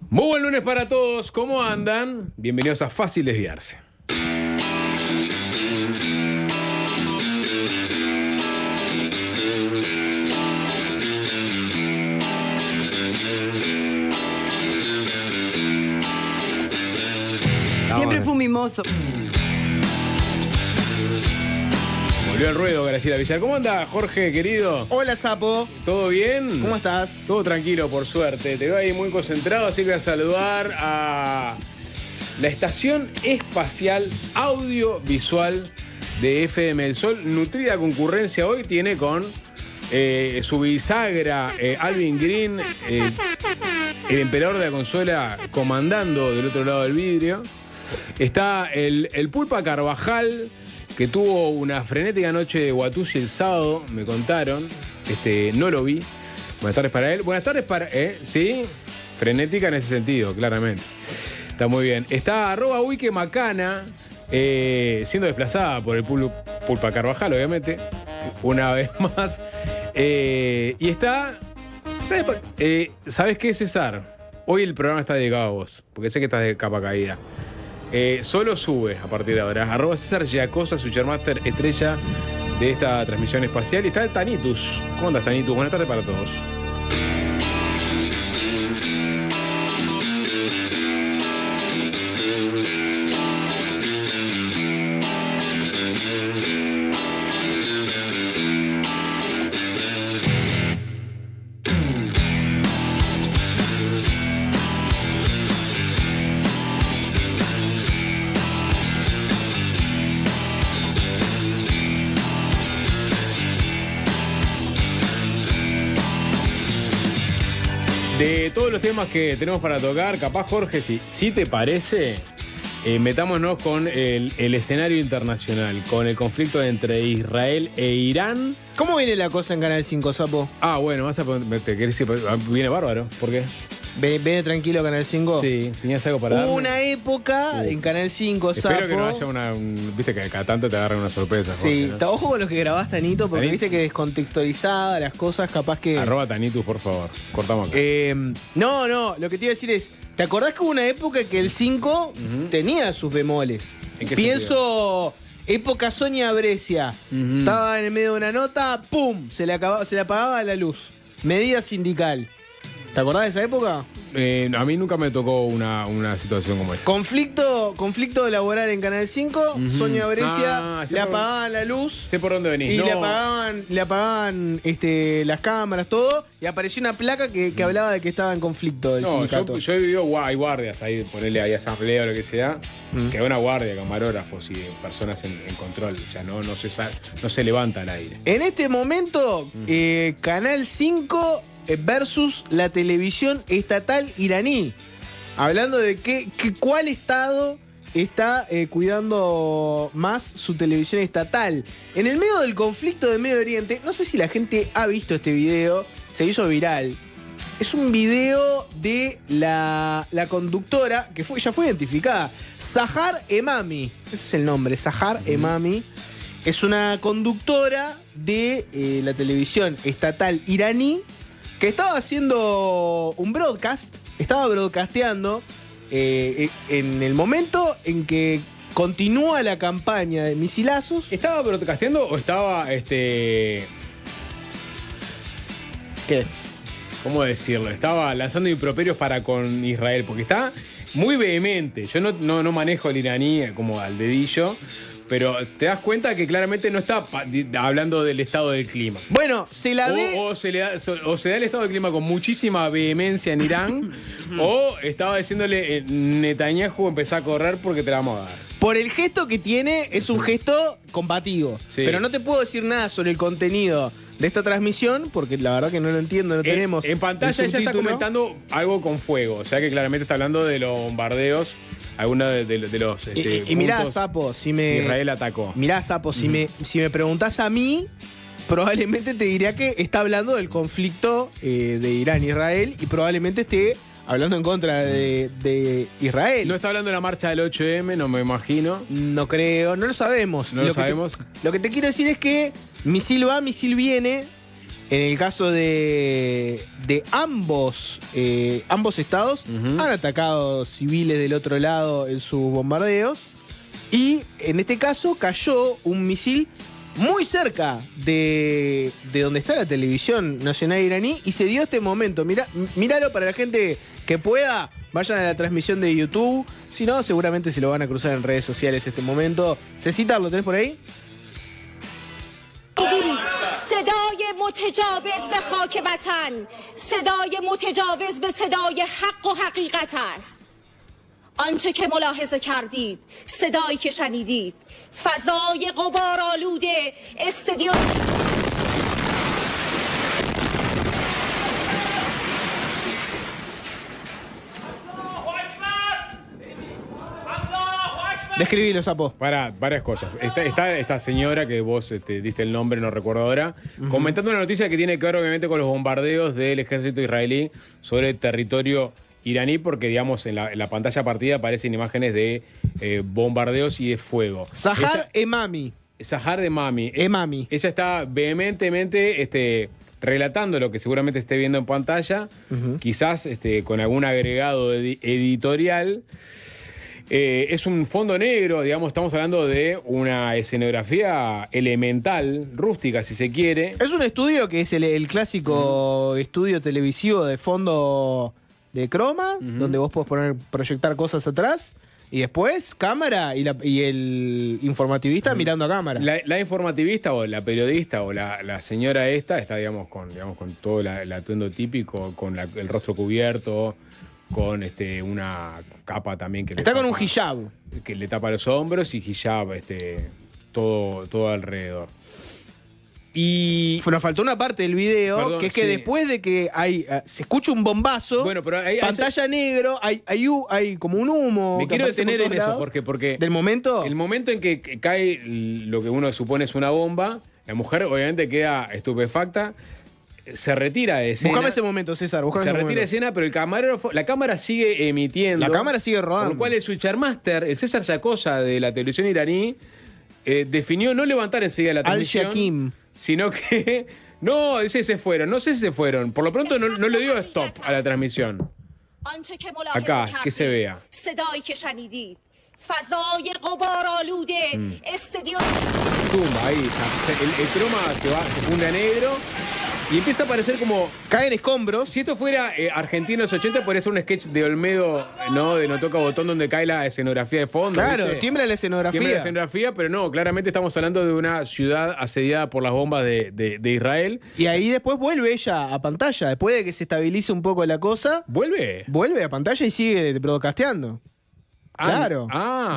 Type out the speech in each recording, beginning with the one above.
Muy buen lunes para todos, ¿cómo andan? Bienvenidos a Fácil Desviarse. Siempre fue un mimoso. Volvió el ruedo, Graciela Villar. ¿Cómo anda, Jorge, querido? Hola, Sapo. ¿Todo bien? ¿Cómo estás? Todo tranquilo, por suerte. Te veo ahí muy concentrado, así que voy a saludar a la Estación Espacial Audiovisual de FM El Sol. Nutrida concurrencia hoy tiene con su bisagra Alvin Green, el emperador de la consola, comandando del otro lado del vidrio. Está el Pulpa Carvajal, que tuvo una frenética noche de Watusi el sábado, me contaron. No lo vi. Buenas tardes para él. Buenas tardes para... ¿sí? Frenética en ese sentido, claramente. Está muy bien. Está @Wike Macana, siendo desplazada por el Pulpa Carvajal, obviamente. Una vez más. Y está... ¿Sabes qué, César? Hoy el programa está dedicado a vos, porque sé que estás de capa caída. Solo sube a partir de ahora. @César Giacosa, su chairmaster estrella de esta transmisión espacial. Y está el Tanitus. ¿Cómo andas, Tanitus? Buenas tardes para todos. De todos los temas que tenemos para tocar, capaz, Jorge, si te parece, metámonos con el escenario internacional, con el conflicto entre Israel e Irán. ¿Cómo viene la cosa en Canal 5, Sapo? Ah, bueno, te querés decir, viene bárbaro. ¿Por qué? ¿Viene tranquilo Canal 5? Sí, tenías algo para darme. Una época en Canal 5, Sapo. Espero que no haya viste que cada tanto te agarre una sorpresa, Sí, Jorge, ¿no? Ojo con los que grabás, Tanito, porque viste que descontextualizada las cosas, capaz que... @Tanitus, por favor. Cortamos acá. No, lo que te iba a decir es, ¿te acordás que hubo una época que el 5 tenía sus bemoles? ¿En qué Pienso... Época Sonia Brescia. Estaba en el medio de una nota, ¡pum! Se le apagaba la luz. Medida sindical. ¿Te acordás de esa época? A mí nunca me tocó una situación como esa. Conflicto laboral en Canal 5. Sonia Brescia le apagaban la luz. Sé por dónde venís. Y No. le apagaban las cámaras, todo. Y apareció una placa que hablaba de que estaba en conflicto el sindicato. Yo he vivido, hay guardias ahí, ponerle ahí asamblea o lo que sea, que hay una guardia, camarógrafos y personas en control. O sea, no se levanta al aire. En este momento, Canal 5 versus la televisión estatal iraní. Hablando de cuál estado está cuidando más su televisión estatal. En el medio del conflicto de Medio Oriente, no sé si la gente ha visto este video, se hizo viral. Es un video de la conductora que ya fue identificada, Sahar Emami. Ese es el nombre, Sahar Emami. Es una conductora de la televisión estatal iraní que estaba haciendo un broadcast, estaba broadcasteando en el momento en que continúa la campaña de misilazos. ¿Estaba broadcasteando o estaba, ¿Qué? cómo decirlo? Estaba lanzando improperios para con Israel, porque está muy vehemente. Yo no manejo el iraní como al dedillo, pero te das cuenta que claramente no está hablando del estado del clima. Bueno, se la ve... O se da el estado del clima con muchísima vehemencia en Irán, o estaba diciéndole Netanyahu empezá a correr porque te la vamos a dar. Por el gesto que tiene, es un gesto combativo. Sí. Pero no te puedo decir nada sobre el contenido de esta transmisión, porque la verdad que no lo entiendo, no tenemos. En pantalla el ella está subtítulo. comentando algo con fuego, o sea que claramente está hablando de los bombardeos, algunos de los Y mirá, puntos Sapo, que Israel atacó. Mirá, Sapo, si me preguntás a mí, probablemente te diría que está hablando del conflicto de Irán-Israel y probablemente esté hablando en contra de Israel. No está hablando de la marcha del 8M, no me imagino. No creo, no lo sabemos. No lo sabemos. Lo que te quiero decir es que misil va, misil viene. En el caso de ambos estados han atacado civiles del otro lado en sus bombardeos. Y en este caso cayó un misil muy cerca de donde está la televisión nacional iraní y se dio este momento. Míralo para la gente que pueda, vayan a la transmisión de YouTube. Si no, seguramente se lo van a cruzar en redes sociales este momento. Cecita, ¿lo tenés por ahí? صدای متجاوز به خاک وطن، صدای متجاوز به صدای حق و حقیقت است. آنچه که ملاحظه کردید، صدایی که شنیدید، فضای غبارآلوده استادیوم Describilo, Sapo. Para varias cosas. Está esta señora que vos diste el nombre, no recuerdo ahora, comentando una noticia que tiene que ver obviamente con los bombardeos del ejército israelí sobre el territorio iraní, porque digamos en la pantalla partida aparecen imágenes de bombardeos y de fuego. Zahar Emami. Zahar Emami. Emami. Ella está vehementemente relatando lo que seguramente esté viendo en pantalla, quizás con algún agregado editorial. Es un fondo negro, digamos, estamos hablando de una escenografía elemental, rústica si se quiere. Es un estudio que es el clásico estudio televisivo de fondo de croma, donde vos podés proyectar cosas atrás, y después cámara y el informativista mirando a cámara. La informativista o la periodista o la señora está, digamos, con todo el atuendo típico, con el rostro cubierto, con una capa también que está con un hijab que le tapa los hombros y hijab todo alrededor. Y nos faltó una parte del video, perdón, que es que sí, después de que se escucha un bombazo, bueno, pero pantalla negro, hay como un humo. Me quiero detener en eso, porque del momento, el momento en que cae lo que uno supone es una bomba, la mujer obviamente queda estupefacta. Se retira de escena. Buscame ese momento, César. Se retira de escena, pero la cámara sigue emitiendo. La cámara sigue rodando. Por lo cual el switchermaster, el César Yacosa de la televisión iraní, definió no levantar enseguida la transmisión. Al-Shakim. Sino que... No, ese se fueron. No sé si se fueron. Por lo pronto no le dio stop a la transmisión. Acá, que se vea. Tumba, ahí. El croma se funde a negro. Y empieza a aparecer como... Caen escombros. Si esto fuera Argentina en los 80, podría ser un sketch de Olmedo, ¿no? De No Toca Botón, donde cae la escenografía de fondo. Claro, ¿viste? tiembla la escenografía. Tiembla la escenografía, pero no, claramente estamos hablando de una ciudad asediada por las bombas de Israel. Y ahí después vuelve ella a pantalla. Después de que se estabilice un poco la cosa. ¿Vuelve? Vuelve a pantalla y sigue broadcasteando. Claro.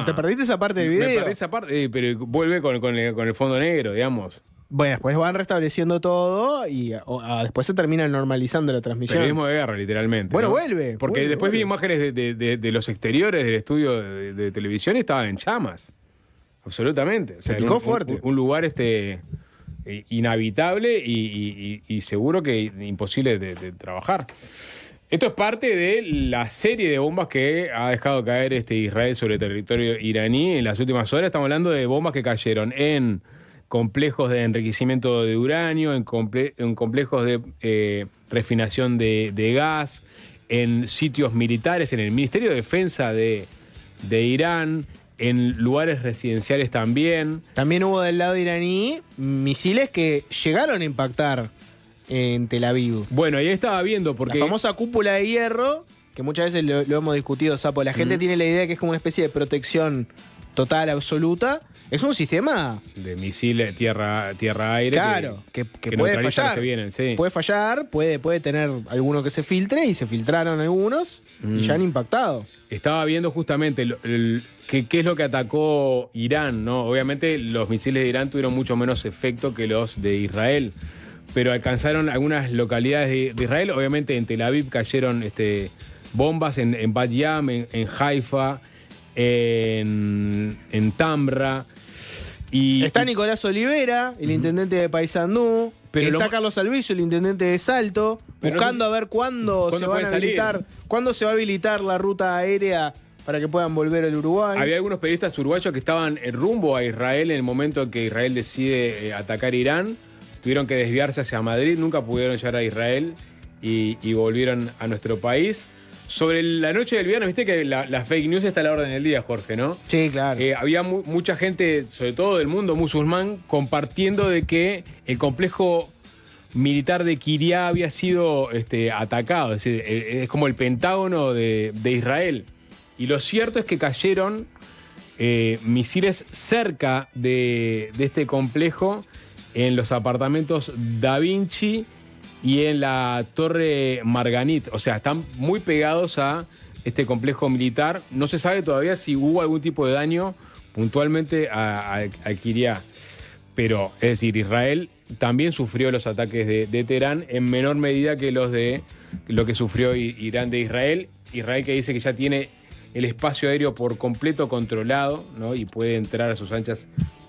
Te perdiste esa parte del video. Me perdí esa parte, pero vuelve con el fondo negro, digamos. Bueno, después van restableciendo todo y después se termina normalizando la transmisión. Periodismo de guerra, literalmente. Bueno, ¿no? vuelve. Porque después vi imágenes de los exteriores del estudio de televisión y estaban en llamas. Absolutamente. O sea, se picó fuerte. Un lugar inhabitable y seguro que imposible de trabajar. Esto es parte de la serie de bombas que ha dejado caer Israel sobre el territorio iraní en las últimas horas. Estamos hablando de bombas que cayeron en complejos de enriquecimiento de uranio, en complejos de refinación de gas, en sitios militares, en el Ministerio de Defensa de Irán, en lugares residenciales también. También hubo del lado iraní misiles que llegaron a impactar en Tel Aviv. Bueno, ahí estaba viendo porque... La famosa cúpula de hierro, que muchas veces lo hemos discutido, Sapo. La gente tiene la idea que es como una especie de protección total, absoluta. Es un sistema de misiles tierra-aire. Claro, que puede fallar. Que vienen, sí. Puede fallar, puede tener alguno que se filtre, y se filtraron algunos y ya han impactado. Estaba viendo justamente qué es lo que atacó Irán, ¿no? Obviamente los misiles de Irán tuvieron mucho menos efecto que los de Israel, pero alcanzaron algunas localidades de Israel. Obviamente en Tel Aviv cayeron bombas, en Bat Yam, en Haifa, en Tamra. Está Nicolás Olivera, el intendente de Paysandú. Está Carlos Alviso, el intendente de Salto, buscando a ver cuándo se va a habilitar la ruta aérea para que puedan volver al Uruguay. Había algunos periodistas uruguayos que estaban en rumbo a Israel en el momento en que Israel decide atacar Irán, tuvieron que desviarse hacia Madrid, nunca pudieron llegar a Israel y volvieron a nuestro país. Sobre la noche del viernes, viste que la fake news está a la orden del día, Jorge, ¿no? Sí, claro. Había mucha gente, sobre todo del mundo musulmán, compartiendo de que el complejo militar de Kiryat había sido atacado. Es decir, es como el Pentágono de Israel. Y lo cierto es que cayeron misiles cerca de este complejo en los apartamentos Da Vinci y en la Torre Marganit. O sea, están muy pegados a este complejo militar. No se sabe todavía si hubo algún tipo de daño puntualmente a Kiryat. Pero, es decir, Israel también sufrió los ataques de Teherán en menor medida que los de lo que sufrió Irán de Israel. Israel que dice que ya tiene el espacio aéreo por completo controlado, ¿no? Y puede entrar a sus anchas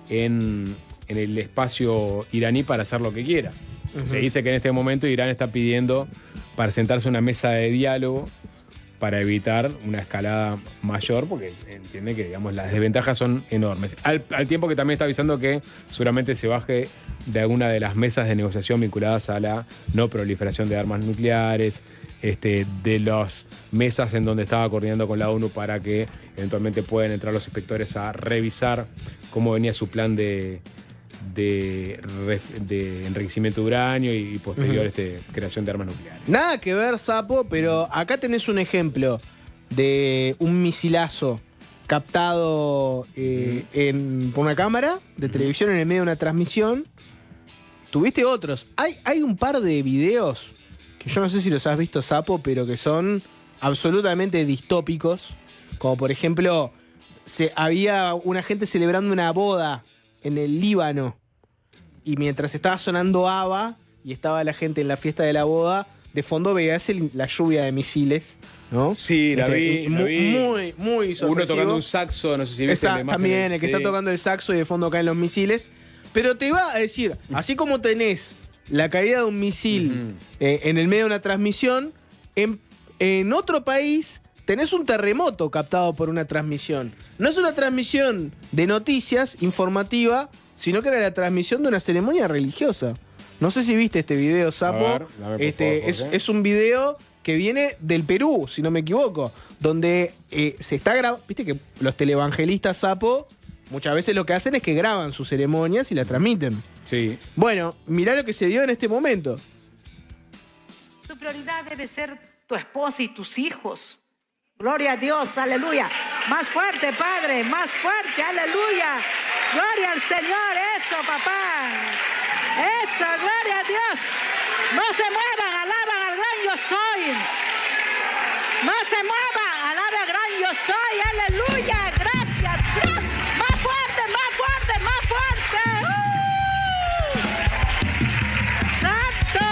en el espacio iraní para hacer lo que quiera. Uh-huh. Se dice que en este momento Irán está pidiendo para sentarse a una mesa de diálogo para evitar una escalada mayor, porque entiende que, digamos, las desventajas son enormes. Al tiempo que también está avisando que seguramente se baje de alguna de las mesas de negociación vinculadas a la no proliferación de armas nucleares, de las mesas en donde estaba coordinando con la ONU para que eventualmente puedan entrar los inspectores a revisar cómo venía su plan de enriquecimiento de uranio y posterior creación de armas nucleares. Nada que ver, Sapo, pero acá tenés un ejemplo de un misilazo captado por una cámara de televisión en el medio de una transmisión. Tuviste otros. Hay un par de videos que yo no sé si los has visto, Sapo, pero que son absolutamente distópicos. Como por ejemplo, había una gente celebrando una boda en el Líbano. Y mientras estaba sonando ABBA y estaba la gente en la fiesta de la boda, de fondo veías la lluvia de misiles, ¿no? Sí, la vi. Muy, muy sorpresivo. Uno tocando un saxo, no sé si viste la imagen. También, el que está tocando el saxo y de fondo caen los misiles. Pero te va a decir, así como tenés la caída de un misil en el medio de una transmisión, en otro país tenés un terremoto captado por una transmisión. No es una transmisión de noticias informativa, sino que era la transmisión de una ceremonia religiosa. No sé si viste este video, Sapo. A ver, dame, por favor, es un video que viene del Perú, si no me equivoco, donde se está grabando. Viste que los televangelistas, Sapo, muchas veces lo que hacen es que graban sus ceremonias y las transmiten. Sí. Bueno, mirá lo que se dio en este momento. Tu prioridad debe ser tu esposa y tus hijos. Gloria a Dios, aleluya. Más fuerte, Padre, más fuerte, aleluya. Gloria al Señor, eso, papá. Eso, gloria a Dios. No se muevan, alaban al gran yo soy. No se muevan, alaban al gran yo soy, aleluya. Gracias, gracias. Más fuerte, más fuerte, más fuerte. ¡Santo!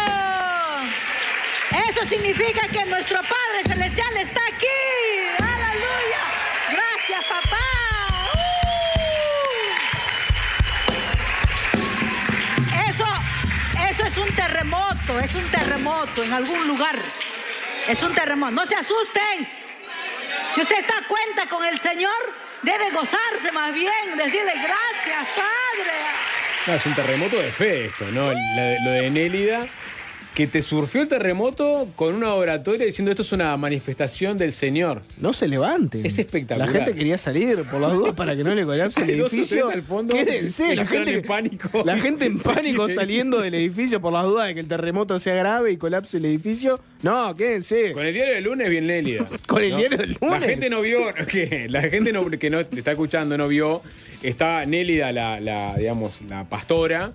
Eso significa que nuestro Padre Celestial está aquí. ¡Aleluya! ¡Gracias, papá! Eso es un terremoto en algún lugar. Es un terremoto. No se asusten. Si usted está a cuenta con el Señor, debe gozarse más bien, decirle gracias, Padre. No, es un terremoto de fe esto, ¿no? Lo de Nélida, que te surfió el terremoto con una oratoria diciendo esto es una manifestación del Señor. No se levanten. Es espectacular. La gente quería salir por las dudas para que no le colapse el edificio. Al fondo, quédense, la gente en pánico. La gente en pánico saliendo del edificio por las dudas de que el terremoto sea grave y colapse el edificio. No, quédense. Con el diario del lunes bien Nélida. Con el diario del lunes. La gente no vio, la gente que no está escuchando no vio. Está Nélida, digamos, la pastora,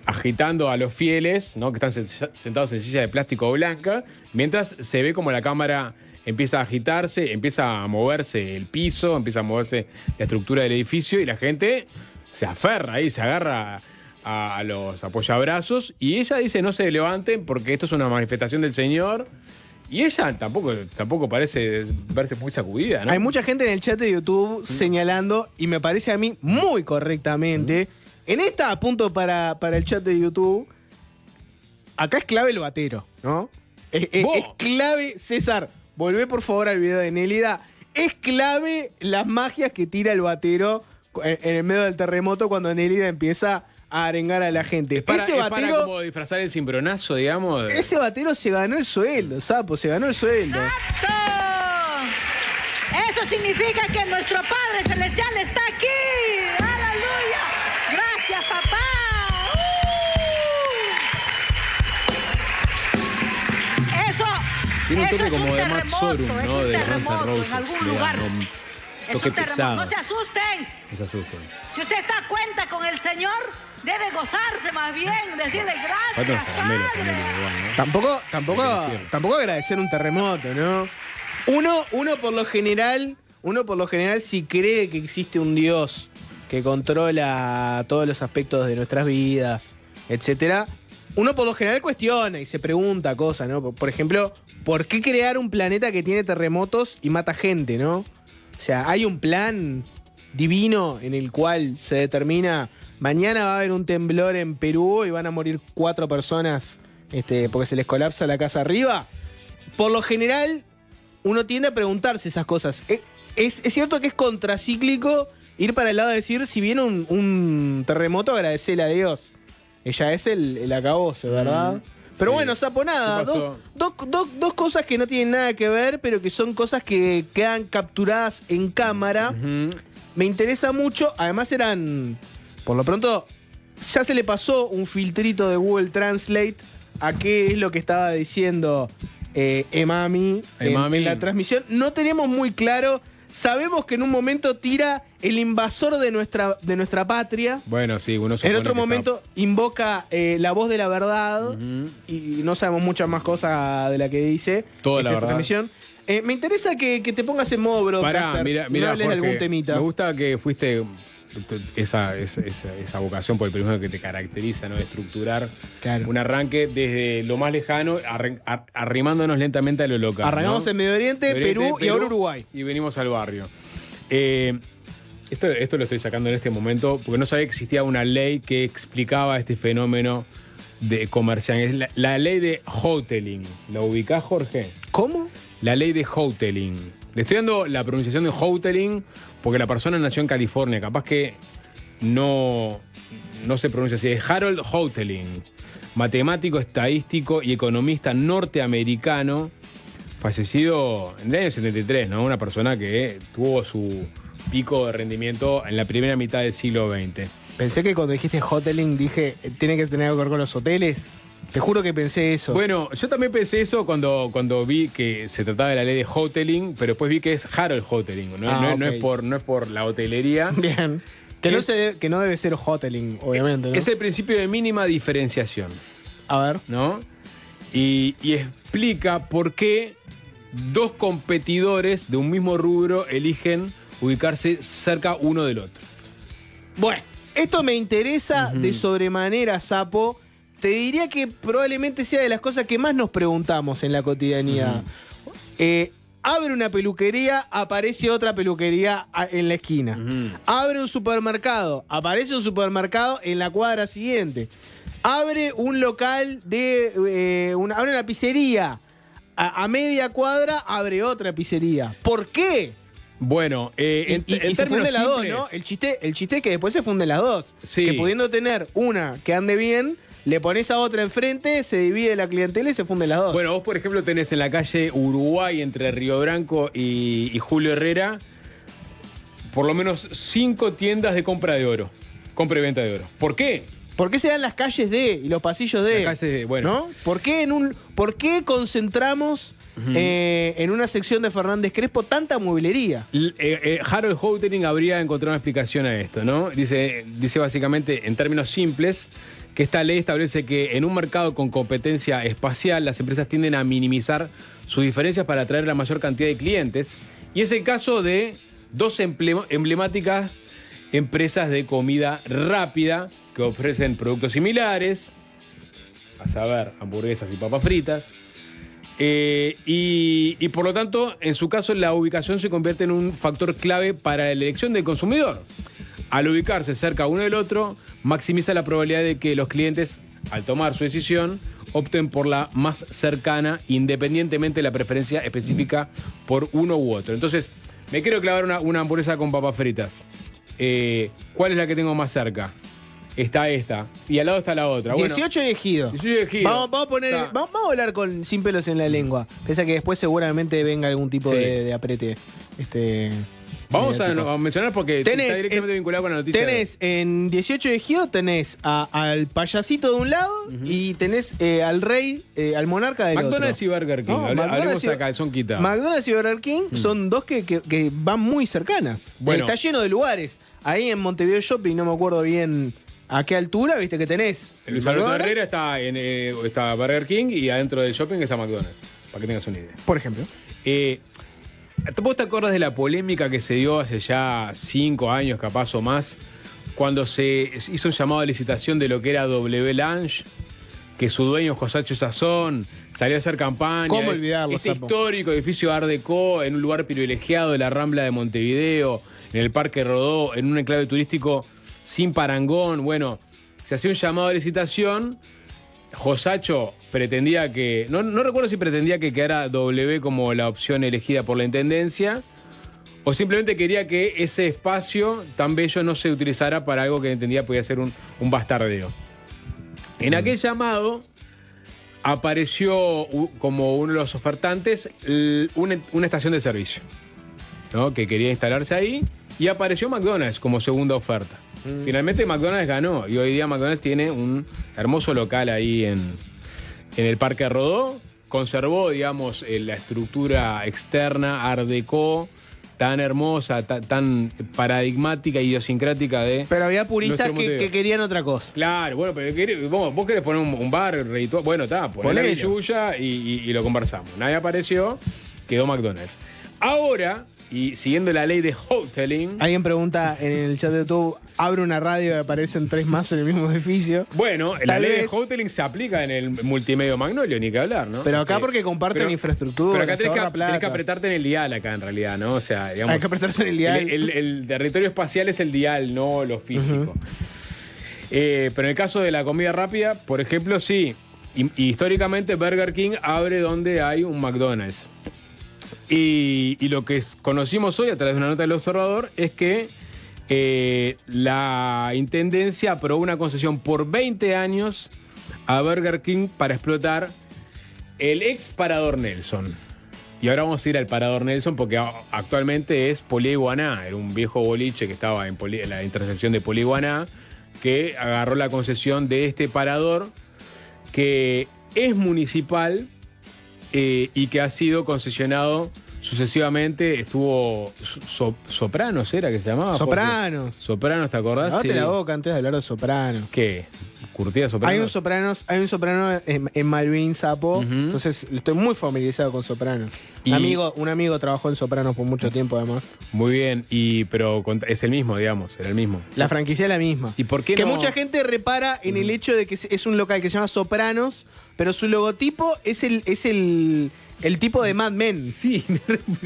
agitando a los fieles, ¿no? Que están sentados en silla de plástico blanca, mientras se ve como la cámara empieza a agitarse, empieza a moverse el piso, empieza a moverse la estructura del edificio y la gente se aferra ahí, se agarra a los apoyabrazos y ella dice no se levanten porque esto es una manifestación del Señor. Y ella tampoco parece verse muy sacudida, ¿no? Hay mucha gente en el chat de YouTube señalando, y me parece a mí muy correctamente, en esta apunto para el chat de YouTube, acá es clave el batero, ¿no? Es clave, César, volvé por favor al video de Nélida, es clave las magias que tira el batero en el medio del terremoto cuando Nélida empieza a arengar a la gente. Es para Batero, como disfrazar el cimbronazo, digamos. ese Batero se ganó el sueldo, Sapo, se ganó el sueldo. ¡Exacto! Eso significa que nuestro Padre Celestial está aquí. ¡Aleluya! ¡Gracias, papá! Eso Tiene un toque es como de Matt Sorum, terremoto, ¿no? De es un Guns N' terremoto Roses. en algún Mira, lugar. no, Es toque un terremoto. pesado. No se asusten. No se asusten. Si usted está a cuenta con el Señor, debe gozarse más bien, decirle gracias, Faltan los caramelos, Padre. Emilio, igual, ¿no? Tampoco agradecer un terremoto, ¿no? Uno por lo general, si cree que existe un Dios que controla todos los aspectos de nuestras vidas, etcétera, uno por lo general cuestiona y se pregunta cosas, ¿no? Por ejemplo, ¿por qué crear un planeta que tiene terremotos y mata gente, ¿no? O sea, hay un plan divino en el cual se determina mañana va a haber un temblor en Perú y van a morir 4 personas porque se les colapsa la casa arriba. Por lo general, uno tiende a preguntarse esas cosas. Es cierto que es contracíclico ir para el lado de decir, si viene un terremoto, agradecerle a Dios. Ella es el acabose, ¿verdad? Pero sí. bueno, Sapo, nada. ¿Qué pasó? Dos cosas que no tienen nada que ver, pero que son cosas que quedan capturadas en cámara. Ujú. Me interesa mucho. Además eran, por lo pronto, ya se le pasó un filtrito de Google Translate a qué es lo que estaba diciendo Emami en la transmisión. No tenemos muy claro. Sabemos que en un momento tira el invasor de nuestra patria. Bueno, sí, uno supone En otro que momento invoca la voz de la verdad. Ujú. Y no sabemos muchas más cosas de la que dice. Toda la esta verdad. Transmisión. Me interesa que te pongas en modo broadcaster. Pará, y no mira, hables de Jorge, algún temita. me gusta que fuiste esa vocación por el primero que te caracteriza, ¿no? De estructurar Claro. un arranque desde lo más lejano, arrimándonos lentamente a lo local. Arrancamos ¿no? en Medio Oriente, Perú y ahora Uruguay. Y venimos al barrio. Esto lo estoy sacando en este momento porque no sabía que existía una ley que explicaba este fenómeno de comercial. Es la ley de hoteling. ¿La ubicás, Jorge? ¿Cómo? La ley de hoteling. Le estoy dando la pronunciación de hoteling porque la persona nació en California. Capaz que no se pronuncia así. Es Harold Hoteling, matemático, estadístico y economista norteamericano, fallecido en el año 73, ¿no? Una persona que tuvo su pico de rendimiento en la primera mitad del siglo XX. Pensé que cuando dijiste hoteling dije, tiene que tener algo que ver con los hoteles. Te juro que pensé eso. Bueno, yo también pensé eso cuando vi que se trataba de la ley de hoteling, pero después vi que es Harold Hoteling, ¿no? No es por la hotelería. Bien. Que no debe ser hoteling, obviamente, ¿no? Es el principio de mínima diferenciación, A ver. ¿no? Y explica por qué dos competidores de un mismo rubro eligen ubicarse cerca uno del otro. Bueno, esto me interesa de sobremanera, Sapo. Te diría que probablemente sea de las cosas que más nos preguntamos en la cotidianidad. Abre una peluquería, aparece otra peluquería en la esquina. Abre un supermercado, aparece un supermercado en la cuadra siguiente. Abre un local abre una pizzería. A media cuadra abre otra pizzería. ¿Por qué? Bueno, en Y se términos funden las dos, simples, ¿no? El chiste es que después se funden las dos. Sí. Que pudiendo tener una que ande bien, le pones a otra enfrente, se divide la clientela y se funden las dos. Bueno, vos, por ejemplo, tenés en la calle Uruguay, entre Río Branco y Julio Herrera, por lo menos 5 tiendas de compra de oro. Compra y venta de oro. ¿Por qué? ¿Por qué se dan las calles D y los pasillos D? Las calles D, bueno. ¿No? ¿Por qué concentramos en una sección de Fernández Crespo tanta mueblería? Harold Hoteling habría encontrado una explicación a esto, ¿no? Dice básicamente, en términos simples, que esta ley establece que en un mercado con competencia espacial, las empresas tienden a minimizar sus diferencias para atraer la mayor cantidad de clientes. Y es el caso de dos emblemáticas empresas de comida rápida que ofrecen productos similares, a saber, hamburguesas y papas fritas. Y por lo tanto, en su caso, la ubicación se convierte en un factor clave para la elección del consumidor. Al ubicarse cerca uno del otro, maximiza la probabilidad de que los clientes, al tomar su decisión, opten por la más cercana, independientemente de la preferencia específica por uno u otro. Entonces, me quiero clavar una hamburguesa con papas fritas. ¿Cuál es la que tengo más cerca? está esta. Y al lado está la otra. 18 de Ejido. 18 de Ejido. Vamos a poner, Está. vamos a hablar sin pelos en la lengua. Pese a que después seguramente venga algún tipo Sí. de aprete. Vamos mediático. a mencionar porque está directamente vinculado con la noticia. Tenés en 18 de Ejido, tenés al payasito de un lado y tenés al rey, al monarca del McDonald's otro. y Burger King. No, Hablemos a calzón quitado. McDonald's y Burger King son dos que van muy cercanas. Bueno. Está lleno de lugares. Ahí en Montevideo Shopping, no me acuerdo bien a qué altura, viste que tenés. En Luis Alberto McDonald's, Herrera está Burger King y adentro del shopping está McDonald's. Para que tengas una idea. por ejemplo. ¿Vos te acuerdas de la polémica que se dio hace ya 5 años, capaz o más, cuando se hizo un llamado de licitación de lo que era W Lounge? Que su dueño, Josacho Sazón, salió a hacer campaña. ¿Cómo olvidarlo, Este Sapo? histórico edificio Art Deco en un lugar privilegiado de la Rambla de Montevideo, en el Parque Rodó, en un enclave turístico sin parangón. Bueno, se hacía un llamado de licitación. Josacho pretendía que. No recuerdo si pretendía que quedara W como la opción elegida por la intendencia. O simplemente quería que ese espacio tan bello no se utilizara para algo que entendía podía ser un bastardeo. En aquel llamado apareció como uno de los ofertantes una estación de servicio, ¿no? Que quería instalarse ahí, y apareció McDonald's como segunda oferta. Finalmente McDonald's ganó y hoy día McDonald's tiene un hermoso local ahí en el Parque Rodó. Conservó, digamos, la estructura externa Art Deco tan hermosa, tan paradigmática, idiosincrática de. Pero había puristas nuestro Montevideo. que querían otra cosa. Claro, bueno, pero vos querés poner un bar redituado. Bueno, está, poné la Ponelo. billulla y lo conversamos. Nadie apareció, quedó McDonald's. Ahora, y siguiendo la ley de hoteling. Alguien pregunta en el chat de YouTube, abre una radio y aparecen 3 más en el mismo edificio. Bueno, la Tal ley vez. de hoteling se aplica en el multimedio Magnolio, ni que hablar, ¿no? Pero acá porque comparten infraestructura, Pero acá se tenés ahorra plata. que apretarte en el dial acá, en realidad, ¿no? O sea, digamos. Hay que apretarse en el dial. El territorio espacial es el dial, no lo físico. Pero en el caso de la comida rápida, por ejemplo, sí. Y históricamente Burger King abre donde hay un McDonald's. Y lo que conocimos hoy a través de una nota del Observador es que la Intendencia aprobó una concesión por 20 años a Burger King para explotar el ex Parador Nelson. Y ahora vamos a ir al Parador Nelson porque actualmente es Poliguaná. Era un viejo boliche que estaba en la intersección de Poliguaná, que agarró la concesión de este parador que es municipal y que ha sido concesionado sucesivamente. Estuvo Sopranos, ¿era que se llamaba? Sopranos. Sopranos, ¿te acordás? Lavate la boca antes de hablar de Sopranos. ¿Qué? ¿Curtida Sopranos? Hay un Soprano en Malvin, Sapo. Entonces estoy muy familiarizado con Sopranos. Y- Un amigo trabajó en Sopranos por mucho tiempo, además. Muy bien, pero es el mismo, digamos, era el mismo. La franquicia es la misma. ¿Y por qué que no? mucha gente repara en el hecho de que es un local que se llama Sopranos, pero su logotipo es el tipo de Mad Men. Sí,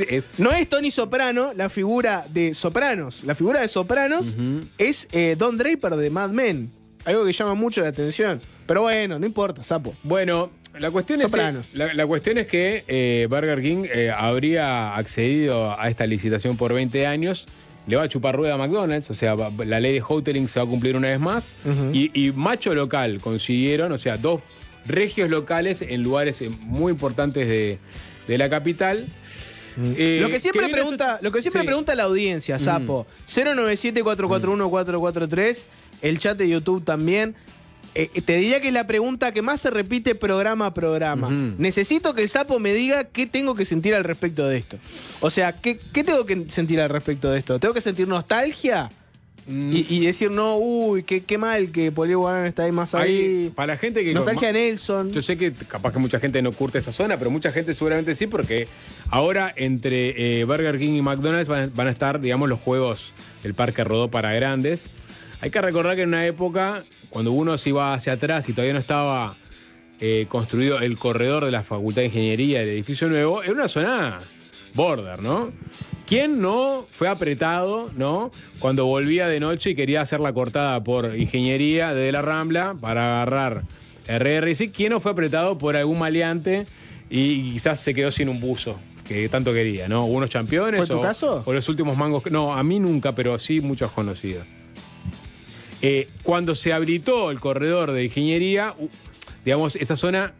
es. No es Tony Soprano, la figura de Sopranos. La figura de Sopranos es Don Draper de Mad Men. Algo que llama mucho la atención. Pero bueno, no importa, Sapo. Bueno, la cuestión Sopranos. la cuestión es que Burger King habría accedido a esta licitación por 20 años. Le va a chupar rueda a McDonald's, o sea, la ley de hoteling se va a cumplir una vez más. Y macho local consiguieron, o sea, 2 regios locales en lugares muy importantes de la capital. Lo que siempre viene sí. pregunta la audiencia, Sapo. 097-441-443, el chat de YouTube también. Te diría que es la pregunta que más se repite programa a programa. Necesito que el Sapo me diga qué tengo que sentir al respecto de esto. O sea, ¿qué tengo que sentir al respecto de esto? ¿Tengo que sentir nostalgia? Y decir, no, uy, qué mal que Poliguaná está ahí más ahí. Para la gente que... Nostalgia Nelson. Yo sé que capaz que mucha gente no curte esa zona, pero mucha gente seguramente sí, porque ahora entre Burger King y McDonald's van a estar, digamos, los juegos del Parque Rodó para grandes. Hay que recordar que en una época, cuando uno se iba hacia atrás y todavía no estaba construido el corredor de la Facultad de Ingeniería del edificio nuevo, era una zona border, ¿no? ¿Quién no fue apretado, ¿no? Cuando volvía de noche y quería hacer la cortada por Ingeniería desde la Rambla para agarrar RRC? ¿Quién no fue apretado por algún maleante y quizás se quedó sin un buzo que tanto quería, ¿no? Unos campeones. ¿Fue tu caso? O los últimos mangos. No, a mí nunca, pero sí muchos conocidos. Cuando se habilitó el corredor de ingeniería, digamos, esa zona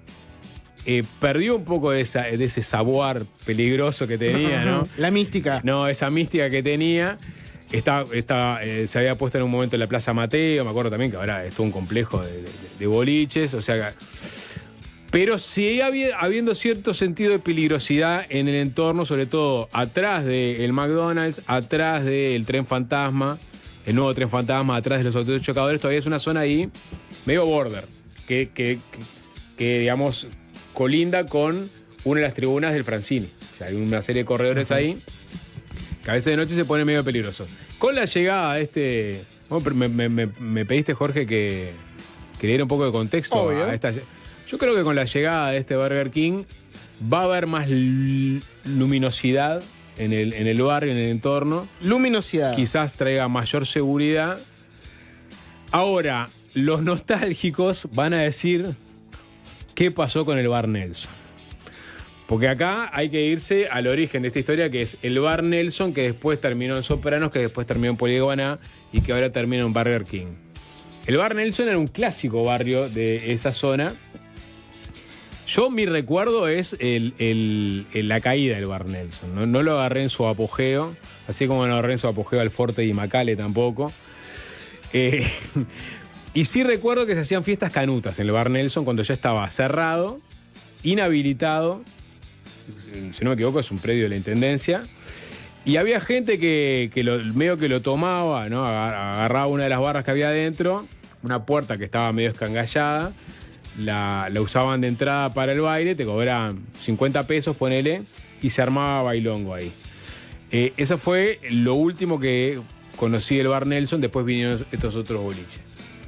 perdió un poco de ese sabor peligroso que tenía, ¿no? La mística. No, esa mística que tenía. Se había puesto en un momento en la Plaza Mateo, me acuerdo también que ahora es todo un complejo de boliches, o sea, pero sigue habiendo cierto sentido de peligrosidad en el entorno, sobre todo atrás del McDonald's, atrás del tren fantasma, el nuevo tren fantasma, atrás de los autos chocadores. Todavía es una zona ahí medio border, que digamos colinda con una de las tribunas del Francini. O sea, hay una serie de corredores ahí que a veces de noche se pone medio peligroso. Con la llegada de me pediste, Jorge, que le diera un poco de contexto. Obvio. A esta. Yo creo que con la llegada de este Burger King va a haber más luminosidad en el barrio, en el entorno. Luminosidad. Quizás traiga mayor seguridad. Ahora, los nostálgicos van a decir qué pasó con el Bar Nelson. Porque acá hay que irse al origen de esta historia, que es el Bar Nelson, que después terminó en Sopranos, que después terminó en Poligoana y que ahora termina en Burger King. El Bar Nelson era un clásico barrio de esa zona. Mi recuerdo es la caída del Bar Nelson. No lo agarré en su apogeo, así como no agarré en su apogeo al Forte y Macale tampoco. Y sí recuerdo que se hacían fiestas canutas en el Bar Nelson cuando ya estaba cerrado, inhabilitado. Si no me equivoco, es un predio de la Intendencia. Y había gente que medio que lo tomaba, ¿no? Agarraba una de las barras que había adentro, una puerta que estaba medio escangallada, la usaban de entrada para el baile, te cobraban 50 pesos, ponele, y se armaba bailongo ahí. Eso fue lo último que conocí del Bar Nelson, después vinieron estos otros boliches.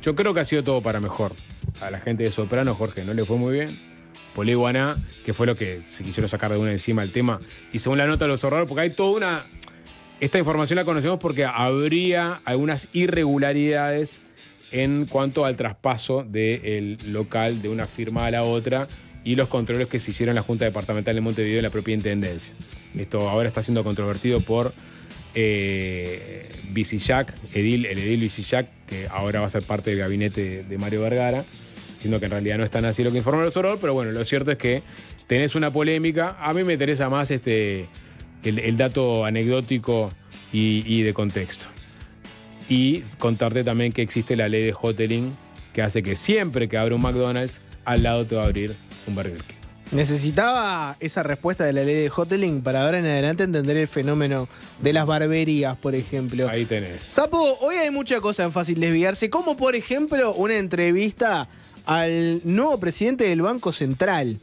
Yo creo que ha sido todo para mejor. A la gente de Soprano, Jorge, no le fue muy bien. Poligoana, que fue lo que se quisieron sacar de una encima el tema. Y según la nota de los horrores, porque hay toda una... Esta información la conocemos porque habría algunas irregularidades en cuanto al traspaso del local de una firma a la otra y los controles que se hicieron en la Junta Departamental de Montevideo y la propia Intendencia. Esto ahora está siendo controvertido por Visillac, el edil Visillac, que ahora va a ser parte del gabinete de Mario Vergara, siendo que en realidad no es tan así lo que informa el observador, pero bueno, lo cierto es que tenés una polémica. A mí me interesa más el dato anecdótico y de contexto. Y contarte también que existe la ley de hoteling, que hace que siempre que abre un McDonald's, al lado te va a abrir un Burger King. Necesitaba esa respuesta de la ley de hoteling para ahora en adelante entender el fenómeno de las barberías, por ejemplo. Ahí tenés. Sapo, hoy hay mucha cosa en Fácil Desviarse, como por ejemplo una entrevista al nuevo presidente del Banco Central.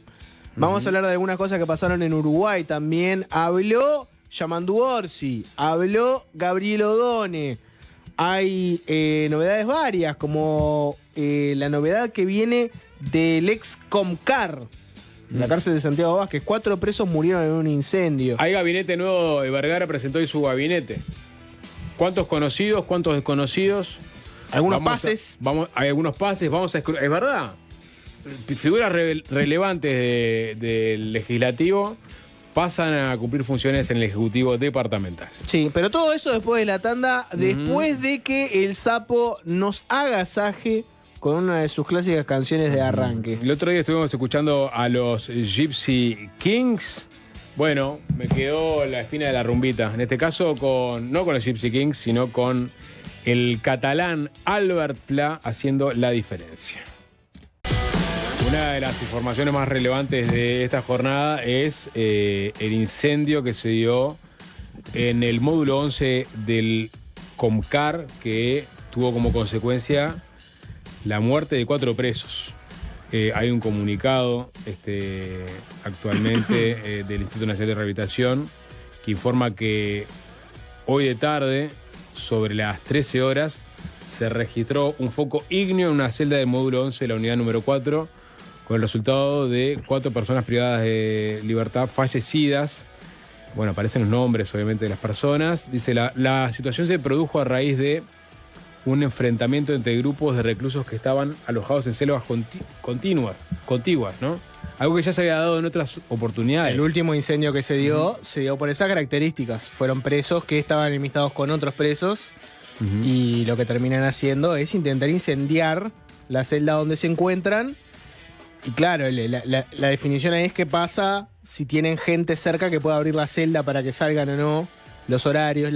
Vamos a hablar de algunas cosas que pasaron en Uruguay también. Habló Yamandu Orsi, habló Gabriel Odone. Hay novedades varias, como la novedad que viene del ex Comcar, la cárcel de Santiago Vázquez. 4 presos murieron en un incendio. Hay gabinete nuevo, Vergara presentó hoy su gabinete. ¿Cuántos conocidos, cuántos desconocidos? Algunos pases. Hay algunos pases, es verdad. Figuras relevantes del legislativo pasan a cumplir funciones en el Ejecutivo Departamental. Sí, pero todo eso después de la tanda, después de que el Sapo nos agasaje con una de sus clásicas canciones de arranque. El otro día estuvimos escuchando a los Gypsy Kings. Bueno, me quedó la espina de la rumbita. En este caso, no con los Gypsy Kings, sino con el catalán Albert Pla haciendo La Diferencia. Una de las informaciones más relevantes de esta jornada es el incendio que se dio en el módulo 11 del Comcar, que tuvo como consecuencia la muerte de 4 presos. Hay un comunicado actualmente del Instituto Nacional de Rehabilitación que informa que hoy de tarde, sobre las 13 horas, se registró un foco ígneo en una celda del módulo 11 de la unidad número 4, con el resultado de 4 personas privadas de libertad fallecidas. Bueno, aparecen los nombres, obviamente, de las personas. Dice, la situación se produjo a raíz de un enfrentamiento entre grupos de reclusos que estaban alojados en selvas contiguas, ¿no? Algo que ya se había dado en otras oportunidades. El último incendio que se dio por esas características. Fueron presos que estaban enemistados con otros presos Y lo que terminan haciendo es intentar incendiar la celda donde se encuentran. Y claro, la definición ahí es qué pasa si tienen gente cerca que pueda abrir la celda para que salgan o no, los horarios.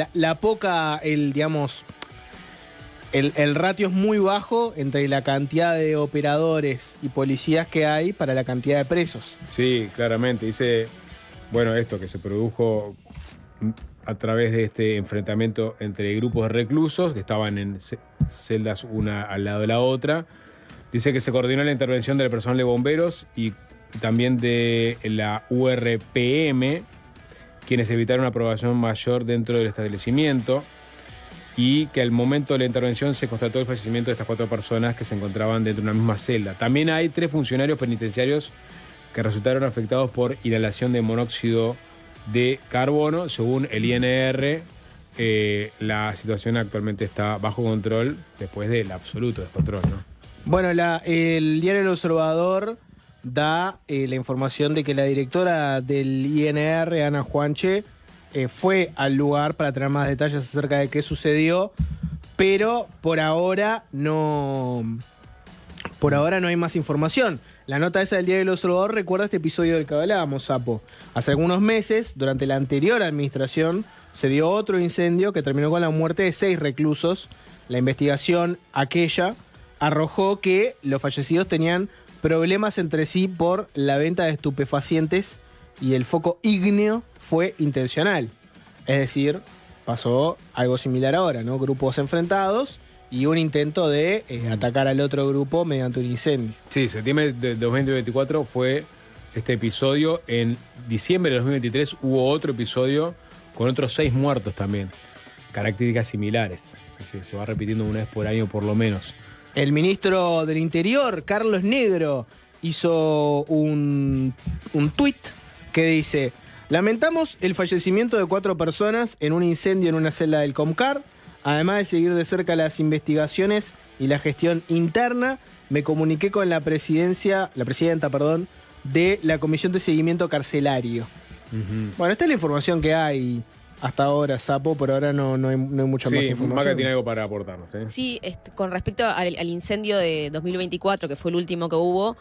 El ratio es muy bajo entre la cantidad de operadores y policías que hay para la cantidad de presos. Sí, claramente. Dice, bueno, esto que se produjo a través de este enfrentamiento entre grupos de reclusos que estaban en celdas una al lado de la otra. Dice que se coordinó la intervención del personal de bomberos y también de la URPM, quienes evitaron una propagación mayor dentro del establecimiento, y que al momento de la intervención se constató el fallecimiento de estas 4 personas que se encontraban dentro de una misma celda. También hay 3 funcionarios penitenciarios que resultaron afectados por inhalación de monóxido de carbono. Según el INR, la situación actualmente está bajo control después del absoluto descontrol, ¿no? Bueno, el diario El Observador da la información de que la directora del INR, Ana Juanche, fue al lugar para tener más detalles acerca de qué sucedió, pero por ahora no hay más información. La nota esa del diario El Observador recuerda este episodio del que hablábamos, Sapo. Hace algunos meses, durante la anterior administración, se dio otro incendio que terminó con la muerte de 6 reclusos. La investigación aquella arrojó que los fallecidos tenían problemas entre sí por la venta de estupefacientes y el foco ígneo fue intencional. Es decir, pasó algo similar ahora, ¿no? Grupos enfrentados y un intento de atacar al otro grupo mediante un incendio. Sí, septiembre de 2024 fue este episodio. En diciembre de 2023 hubo otro episodio con otros 6 muertos también. Características similares. Es decir, se va repitiendo una vez por año por lo menos. El ministro del Interior, Carlos Negro, hizo un tuit que dice: lamentamos el fallecimiento de 4 personas en un incendio en una celda del Comcar. Además de seguir de cerca las investigaciones y la gestión interna, me comuniqué con la presidenta de la Comisión de Seguimiento Carcelario. Bueno, esta es la información que hay hasta ahora, Sapo. Por ahora no hay mucha más información. Maca tiene algo para aportarnos, ¿eh? Sí, con respecto al incendio de 2024, que fue el último que hubo,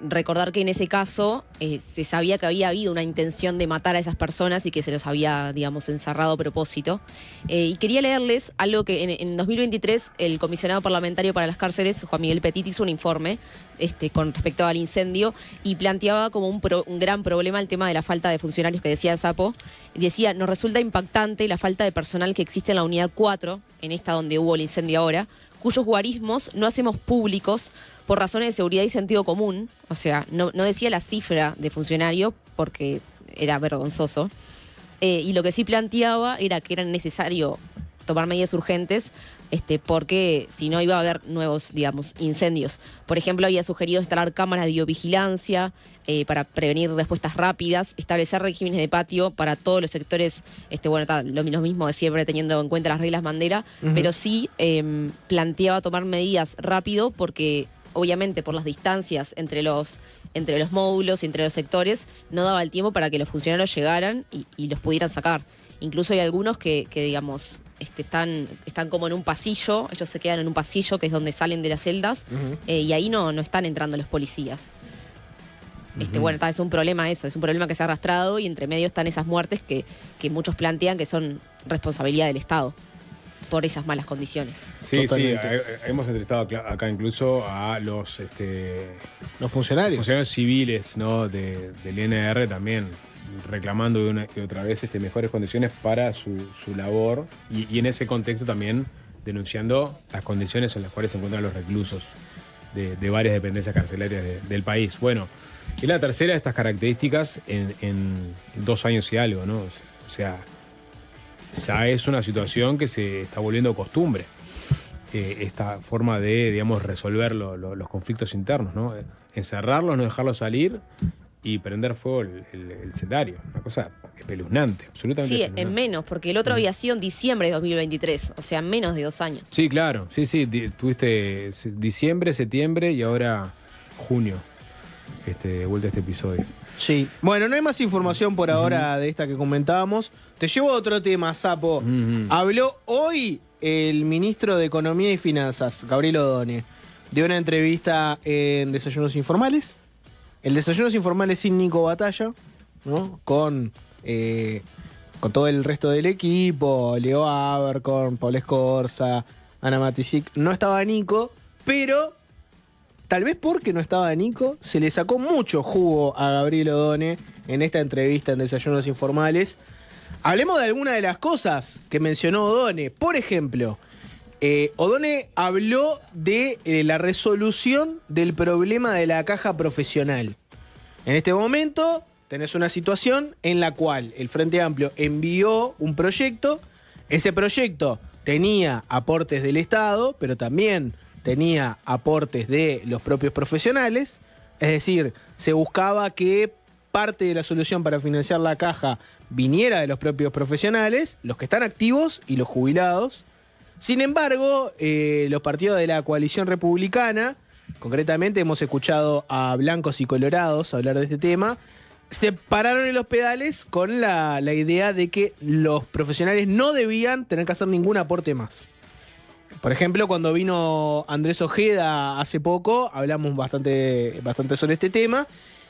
recordar que en ese caso se sabía que había habido una intención de matar a esas personas y que se los había, digamos, encerrado a propósito. Y quería leerles algo que en 2023 el comisionado parlamentario para las cárceles, Juan Miguel Petit, hizo un informe con respecto al incendio y planteaba como un gran problema el tema de la falta de funcionarios que decía Sapo. Decía, nos resulta impactante la falta de personal que existe en la unidad 4, en esta donde hubo el incendio ahora, cuyos guarismos no hacemos públicos por razones de seguridad y sentido común. O sea, no decía la cifra de funcionario porque era vergonzoso. Y lo que sí planteaba era que era necesario tomar medidas urgentes porque si no iba a haber nuevos, digamos, incendios. Por ejemplo, había sugerido instalar cámaras de biovigilancia para prevenir respuestas rápidas, establecer regímenes de patio para todos los sectores, lo mismo de siempre, teniendo en cuenta las reglas Mandela, pero sí planteaba tomar medidas rápido porque obviamente por las distancias entre los módulos y entre los sectores no daba el tiempo para que los funcionarios llegaran y los pudieran sacar. Incluso hay algunos que digamos, están como en un pasillo, ellos se quedan en un pasillo que es donde salen de las celdas, y ahí no están entrando los policías. Es un problema eso, es un problema que se ha arrastrado y entre medio están esas muertes que muchos plantean que son responsabilidad del Estado por esas malas condiciones. Sí, Totalmente. hemos entrevistado acá incluso a los funcionarios civiles, ¿no? del INR también, reclamando de una y otra vez mejores condiciones para su labor y en ese contexto también denunciando las condiciones en las cuales se encuentran los reclusos de varias dependencias carcelarias del país. Bueno, es la tercera de estas características en 2 años y algo, ¿no? O sea, ya es una situación que se está volviendo costumbre. Esta forma de, digamos, resolver los conflictos internos, ¿no? Encerrarlos, no dejarlos salir y prender fuego el celdario. Una cosa espeluznante, absolutamente espeluznante. En menos, porque el otro había sido en diciembre de 2023, o sea, en menos de 2 años. Sí, claro. Sí, tuviste diciembre, septiembre y ahora junio. De vuelta a este episodio. Sí. Bueno, no hay más información por ahora de esta que comentábamos. Te llevo a otro tema, Sapo. Habló hoy el ministro de Economía y Finanzas, Gabriel Odone, dio una entrevista en Desayunos Informales. El Desayunos Informales sin Nico Batalla, ¿no? Con todo el resto del equipo, Leo Abercorn, Paul Escorza, Ana Matisic. No estaba Nico, pero tal vez porque no estaba Nico, se le sacó mucho jugo a Gabriel Odone en esta entrevista en Desayunos Informales. Hablemos de alguna de las cosas que mencionó Odone. Por ejemplo, Odone habló de la resolución del problema de la caja profesional. En este momento tenés una situación en la cual el Frente Amplio envió un proyecto. Ese proyecto tenía aportes del Estado, pero también tenía aportes de los propios profesionales. Es decir, se buscaba que parte de la solución para financiar la caja viniera de los propios profesionales, los que están activos y los jubilados. Sin embargo, los partidos de la coalición republicana, concretamente hemos escuchado a blancos y colorados hablar de este tema, se pararon en los pedales con la idea de que los profesionales no debían tener que hacer ningún aporte más. Por ejemplo, cuando vino Andrés Ojeda hace poco, hablamos bastante sobre este tema.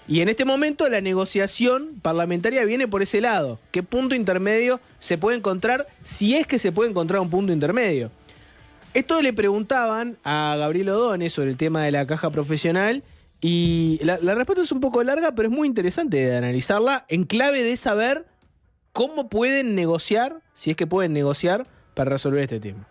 Y en este momento la negociación parlamentaria viene por ese lado. ¿Qué punto intermedio se puede encontrar? Si es que se puede encontrar un punto intermedio. Esto le preguntaban a Gabriel Odone sobre el tema de la caja profesional. Y la respuesta es un poco larga, pero es muy interesante de analizarla en clave de saber cómo pueden negociar, si es que pueden negociar, para resolver este tema.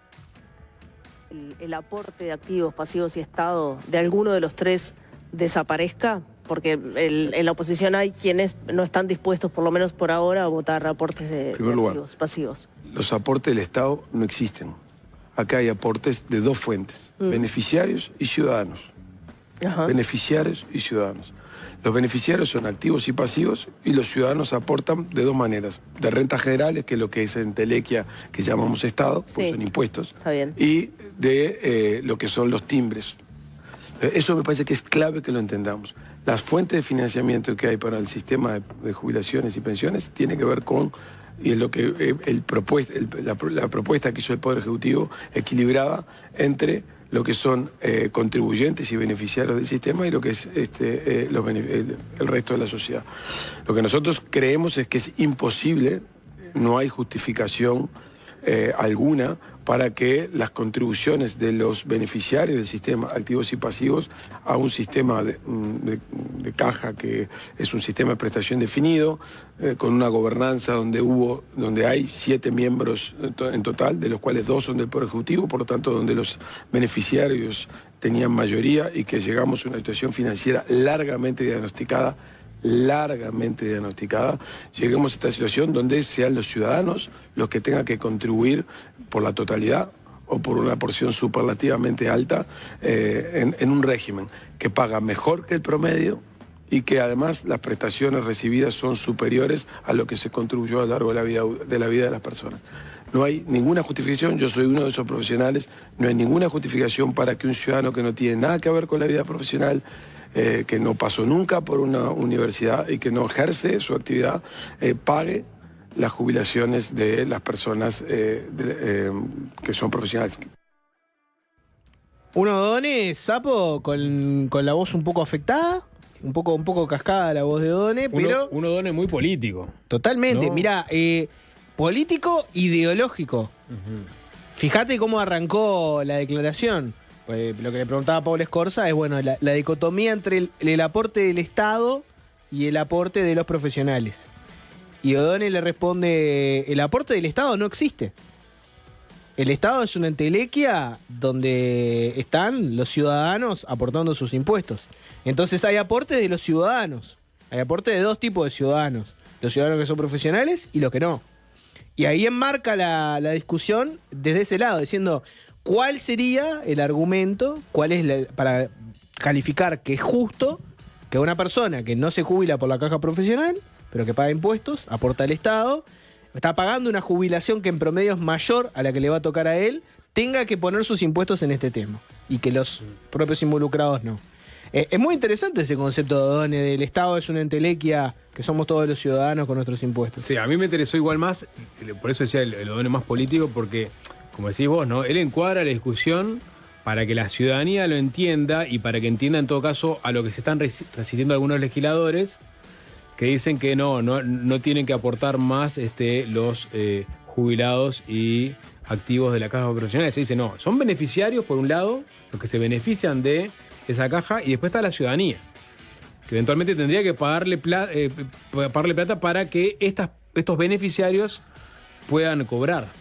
El aporte de activos, pasivos y Estado de alguno de los tres desaparezca, porque en la oposición hay quienes no están dispuestos, por lo menos por ahora, a votar aportes de activos, pasivos. Los aportes del Estado no existen. Acá hay aportes de dos fuentes, beneficiarios y ciudadanos. Ajá. Beneficiarios y ciudadanos. Los beneficiarios son activos y pasivos y los ciudadanos aportan de dos maneras. De rentas generales, que es lo que es en Telequia que llamamos Estado, pues son impuestos. Está bien. Y de lo que son los timbres. Eso me parece que es clave que lo entendamos. Las fuentes de financiamiento que hay para el sistema de jubilaciones y pensiones tiene que ver con, y es lo que la propuesta que hizo el Poder Ejecutivo, equilibrada entre lo que son contribuyentes y beneficiarios del sistema y lo que es el resto de la sociedad. Lo que nosotros creemos es que es imposible, no hay justificación alguna para que las contribuciones de los beneficiarios del sistema, activos y pasivos, a un sistema de caja que es un sistema de prestación definido, con una gobernanza donde hay 7 miembros en total, de los cuales 2 son del Poder Ejecutivo, por lo tanto donde los beneficiarios tenían mayoría y que llegamos a una situación financiera largamente diagnosticada, lleguemos a esta situación donde sean los ciudadanos los que tengan que contribuir por la totalidad o por una porción superlativamente alta en un régimen que paga mejor que el promedio y que además las prestaciones recibidas son superiores a lo que se contribuyó a lo largo de la vida de las personas. No hay ninguna justificación, yo soy uno de esos profesionales, no hay ninguna justificación para que un ciudadano que no tiene nada que ver con la vida profesional, que no pasó nunca por una universidad y que no ejerce su actividad, pague las jubilaciones de las personas que son profesionales. Un Odone, Sapo, con la voz un poco afectada, un poco cascada la voz de Odone, pero... Un Odone muy político. Totalmente, ¿no? Mirá, político, ideológico. Fíjate cómo arrancó la declaración. Pues, lo que le preguntaba Paul Escorza es, bueno, la dicotomía entre el aporte del Estado y el aporte de los profesionales. Y Odone le responde, el aporte del Estado no existe. El Estado es una entelequia donde están los ciudadanos aportando sus impuestos. Entonces hay aportes de los ciudadanos. Hay aportes de dos tipos de ciudadanos. Los ciudadanos que son profesionales y los que no. Y ahí enmarca la discusión desde ese lado, diciendo cuál sería el argumento, para calificar que es justo que una persona que no se jubila por la caja profesional, pero que paga impuestos, aporta al Estado, está pagando una jubilación que en promedio es mayor a la que le va a tocar a él, tenga que poner sus impuestos en este tema y que los propios involucrados no. Es muy interesante ese concepto de Odone, del Estado es una entelequia, que somos todos los ciudadanos con nuestros impuestos. Sí, a mí me interesó igual más, por eso decía el Odone más político, porque como decís vos, ¿no? Él encuadra la discusión para que la ciudadanía lo entienda y para que entienda en todo caso a lo que se están resistiendo algunos legisladores que dicen que no tienen que aportar más los jubilados y activos de la caja profesional. Se dice, no, son beneficiarios por un lado, los que se benefician de esa caja, y después está la ciudadanía, que eventualmente tendría que pagarle plata para que estos beneficiarios puedan cobrar.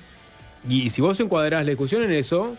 Y si vos encuadrás la discusión en eso,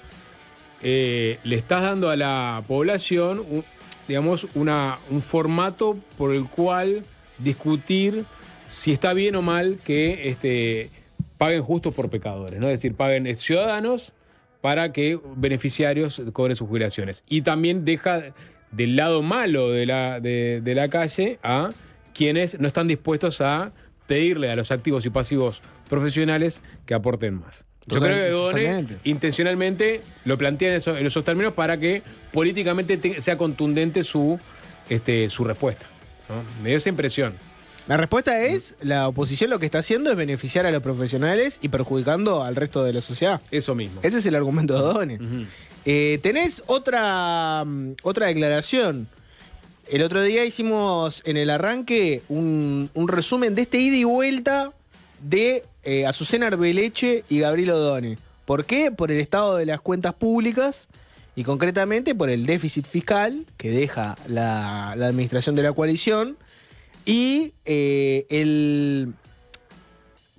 le estás dando a la población un formato por el cual discutir si está bien o mal que paguen justos por pecadores, ¿no? Es decir, paguen ciudadanos para que beneficiarios cobren sus jubilaciones. Y también deja del lado malo de la calle a quienes no están dispuestos a pedirle a los activos y pasivos profesionales que aporten más. Yo creo que Done intencionalmente lo plantea en esos términos para que políticamente sea contundente su respuesta, ¿no? Me dio esa impresión. La respuesta es, la oposición lo que está haciendo es beneficiar a los profesionales y perjudicando al resto de la sociedad. Eso mismo. Ese es el argumento de O'Donnell. Uh-huh. Tenés otra declaración. El otro día hicimos en el arranque un resumen de este ida y vuelta de Azucena Arbeleche y Gabriel O'Donnell. ¿Por qué? Por el estado de las cuentas públicas y concretamente por el déficit fiscal que deja la administración de la coalición y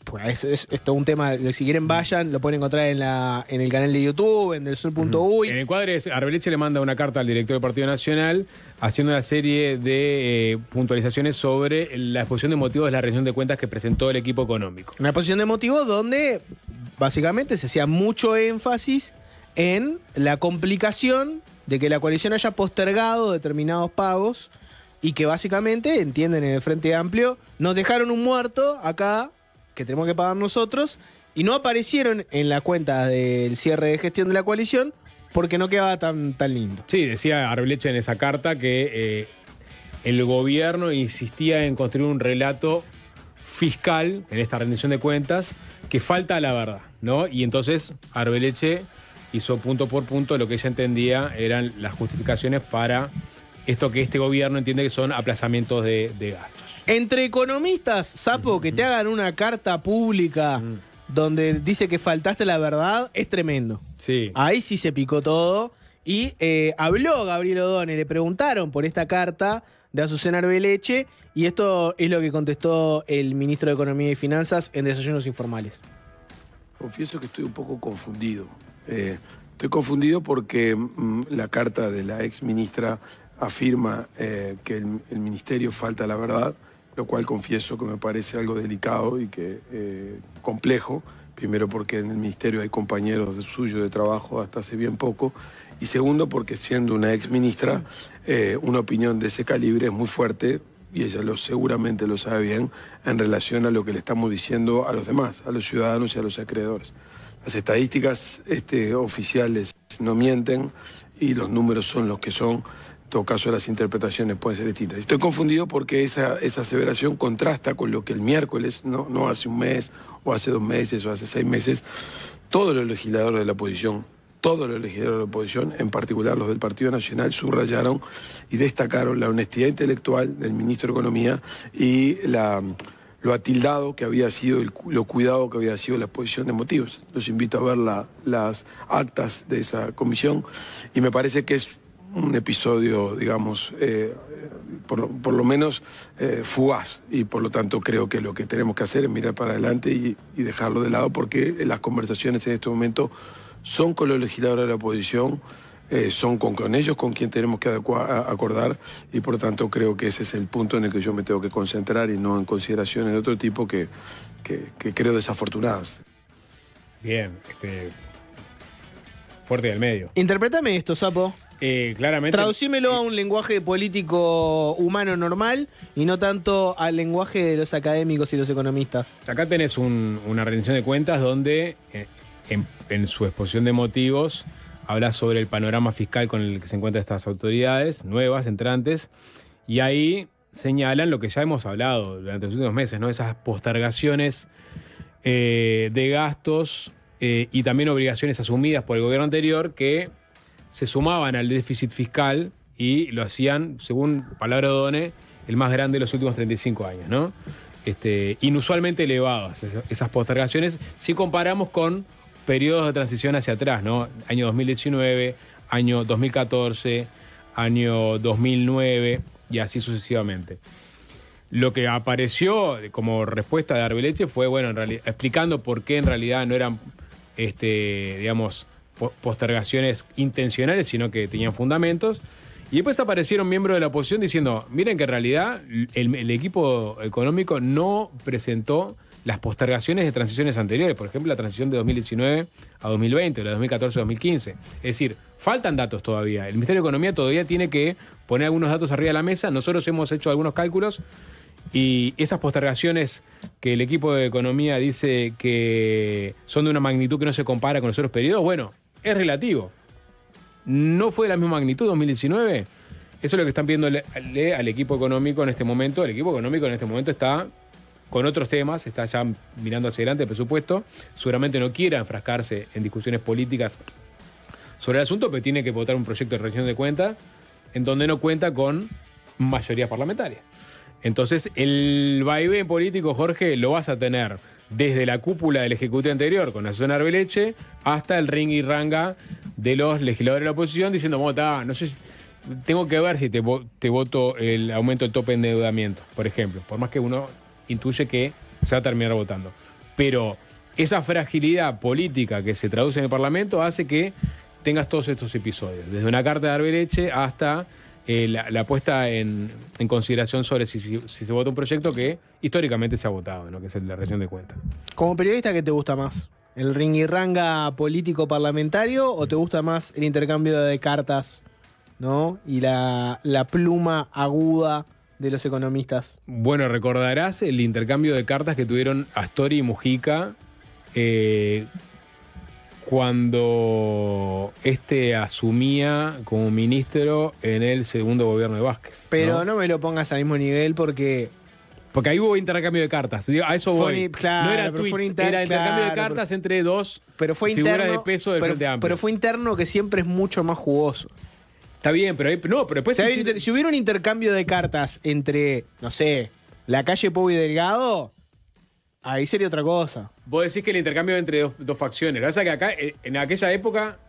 pues es todo un tema, si quieren vayan, lo pueden encontrar en el canal de YouTube, en delsol.uy. En el cuadre, Arbeleche le manda una carta al director del Partido Nacional haciendo una serie de puntualizaciones sobre la exposición de motivos de la rendición de cuentas que presentó el equipo económico. Una exposición de motivos donde básicamente se hacía mucho énfasis en la complicación de que la coalición haya postergado determinados pagos y que básicamente, entienden en el Frente Amplio, nos dejaron un muerto acá que tenemos que pagar nosotros y no aparecieron en la cuenta del cierre de gestión de la coalición porque no quedaba tan lindo. Sí, decía Arbeleche en esa carta que el gobierno insistía en construir un relato fiscal en esta rendición de cuentas que falta la verdad, ¿no? Y entonces Arbeleche hizo punto por punto lo que ella entendía eran las justificaciones para esto que este gobierno entiende que son aplazamientos de gastos. Entre economistas, Sapo, que te hagan una carta pública donde dice que faltaste la verdad, es tremendo. Sí. Ahí sí se picó todo. Y habló Gabriel O'Donnell, le preguntaron por esta carta de Azucena Arbeleche y esto es lo que contestó el ministro de Economía y Finanzas en Desayunos Informales. Confieso que estoy un poco confundido. Estoy confundido porque la carta de la ex ministra afirma que el ministerio falta la verdad, lo cual confieso que me parece algo delicado y que complejo. Primero porque en el ministerio hay compañeros suyos de trabajo hasta hace bien poco. Y segundo porque siendo una ex ministra, una opinión de ese calibre es muy fuerte, y ella seguramente lo sabe bien, en relación a lo que le estamos diciendo a los demás, a los ciudadanos y a los acreedores. Las estadísticas oficiales no mienten y los números son los que son. En todo caso, las interpretaciones pueden ser distintas. Estoy confundido porque esa aseveración contrasta con lo que el miércoles, no hace un mes, o hace 2 meses, o hace 6 meses, todos los legisladores de la oposición, en particular los del Partido Nacional, subrayaron y destacaron la honestidad intelectual del ministro de Economía y lo atildado que había sido, lo cuidado que había sido la exposición de motivos. Los invito a ver las actas de esa comisión y me parece que es un episodio, digamos, por lo menos fugaz, y por lo tanto creo que lo que tenemos que hacer es mirar para adelante y dejarlo de lado, porque las conversaciones en este momento son con los legisladores de la oposición, son con ellos con quien tenemos que acordar, y por lo tanto creo que ese es el punto en el que yo me tengo que concentrar y no en consideraciones de otro tipo que creo desafortunadas. Bien, fuerte del medio. Interprétame esto, Sapo. Claramente. Traducímelo a un lenguaje político humano normal y no tanto al lenguaje de los académicos y los economistas. Acá tenés una rendición de cuentas donde en su exposición de motivos habla sobre el panorama fiscal con el que se encuentran estas autoridades nuevas, entrantes, y ahí señalan lo que ya hemos hablado durante los últimos meses, ¿no? Esas postergaciones de gastos, y también obligaciones asumidas por el gobierno anterior que se sumaban al déficit fiscal y lo hacían, según palabra de O'Donnell, el más grande de los últimos 35 años, ¿no? Inusualmente elevadas esas postergaciones si comparamos con periodos de transición hacia atrás, ¿no? Año 2019, año 2014, año 2009 y así sucesivamente. Lo que apareció como respuesta de Arbeleche fue, bueno, en realidad, explicando por qué en realidad no eran, digamos, postergaciones intencionales, sino que tenían fundamentos. Y después aparecieron miembros de la oposición diciendo, miren que en realidad el equipo económico no presentó las postergaciones de transiciones anteriores, por ejemplo, la transición de 2019 a 2020, o la de 2014 a 2015. Es decir, faltan datos todavía. El Ministerio de Economía todavía tiene que poner algunos datos arriba de la mesa. Nosotros hemos hecho algunos cálculos y esas postergaciones que el equipo de Economía dice que son de una magnitud que no se compara con los otros periodos, bueno, es relativo. ¿No fue de la misma magnitud 2019? Eso es lo que están pidiéndole al equipo económico en este momento. El equipo económico en este momento está con otros temas, está ya mirando hacia adelante el presupuesto. Seguramente no quiera enfrascarse en discusiones políticas sobre el asunto, pero tiene que votar un proyecto de rendición de cuentas en donde no cuenta con mayorías parlamentarias. Entonces, el vaivén político, Jorge, lo vas a tener desde la cúpula del Ejecutivo anterior, con Asunción Arbeleche, hasta el ring y ranga de los legisladores de la oposición, diciendo, no sé si tengo que ver si te voto el aumento del tope de endeudamiento, por ejemplo, por más que uno intuye que se va a terminar votando. Pero esa fragilidad política que se traduce en el Parlamento hace que tengas todos estos episodios, desde una carta de Arbeleche hasta la puesta en consideración sobre si se vota un proyecto que históricamente se ha votado, ¿no? Que es la rendición de cuentas. Como periodista, ¿qué te gusta más? ¿El ringirranga político parlamentario o te gusta más el intercambio de cartas, ¿no? Y la pluma aguda de los economistas? Bueno, recordarás el intercambio de cartas que tuvieron Astori y Mujica cuando asumía como ministro en el segundo gobierno de Vázquez. Pero no me lo pongas al mismo nivel porque ahí hubo intercambio de cartas. A eso voy. Claro, no era tweets, era intercambio de cartas entre dos figuras de peso del Frente Amplio. Pero fue interno, que siempre es mucho más jugoso. Está bien, pero después... Si hubiera un intercambio de cartas entre, no sé, la calle Pou y Delgado, ahí sería otra cosa. Vos decís que el intercambio entre dos facciones. Lo que pasa es que acá, en aquella época,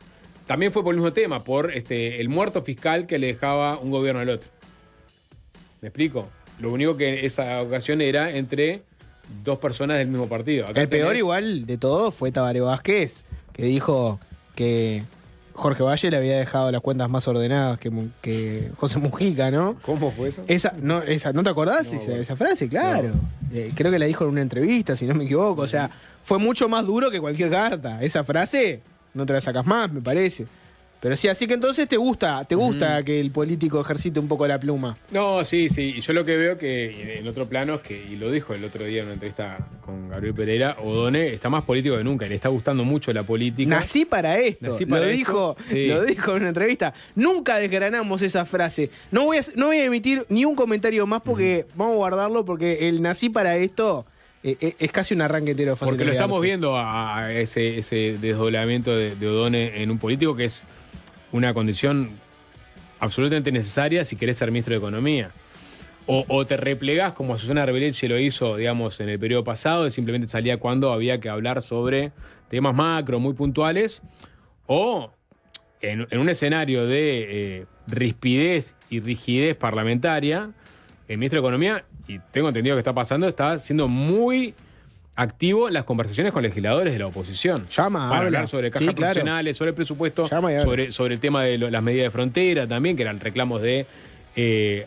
también fue por el mismo tema, por el muerto fiscal que le dejaba un gobierno al otro. ¿Me explico? Lo único que esa ocasión era entre dos personas del mismo partido. Acá el peor igual de todo fue Tabaré Vázquez, que dijo que Jorge Valle le había dejado las cuentas más ordenadas que José Mujica, ¿no? ¿Cómo fue eso? ¿No te acordás esa frase? Claro. No. Creo que la dijo en una entrevista, si no me equivoco. O sea, fue mucho más duro que cualquier carta. Esa frase no te la sacas más, me parece. Pero sí, así que entonces te gusta que el político ejercite un poco la pluma. No, sí. Y yo lo que veo que en otro plano es que, y lo dijo el otro día en una entrevista con Gabriel Pereira, O'Donnell está más político que nunca, le está gustando mucho la política. Nací para esto. Lo dijo en una entrevista. Nunca desgranamos esa frase. No voy a emitir ni un comentario más porque vamos a guardarlo, porque el nací para esto es casi un arranque entero fácil. Porque lo estamos viendo a ese desdoblamiento de O'Donnell en un político que es una condición absolutamente necesaria si querés ser ministro de Economía. O te replegás, como Susana Arbeleche lo hizo, digamos, en el periodo pasado, y simplemente salía cuando había que hablar sobre temas macro muy puntuales, o en un escenario de rispidez y rigidez parlamentaria, el ministro de Economía, y tengo entendido que está pasando, está siendo muy activo en las conversaciones con legisladores de la oposición. Para hablar sobre cajas profesionales, sobre el presupuesto, sobre el tema de las medidas de frontera también, que eran reclamos de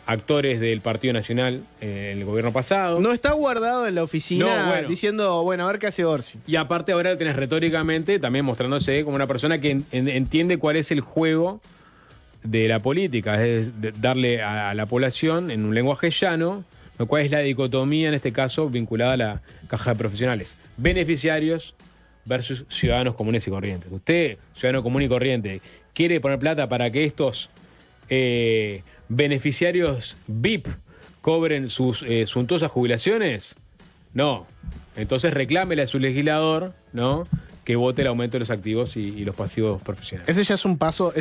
actores del Partido Nacional en el gobierno pasado. No está guardado en la oficina diciendo, a ver qué hace Orsi. Y aparte ahora lo tenés retóricamente también mostrándose como una persona que entiende cuál es el juego de la política, es darle a la población en un lenguaje llano, lo cual es la dicotomía en este caso vinculada a la caja de profesionales. Beneficiarios versus ciudadanos comunes y corrientes. Usted, ciudadano común y corriente, quiere poner plata para que estos beneficiarios VIP cobren sus suntuosas jubilaciones. No. Entonces reclámele a su legislador, ¿no?, que vote el aumento de los activos y los pasivos profesionales. Ese ya es un paso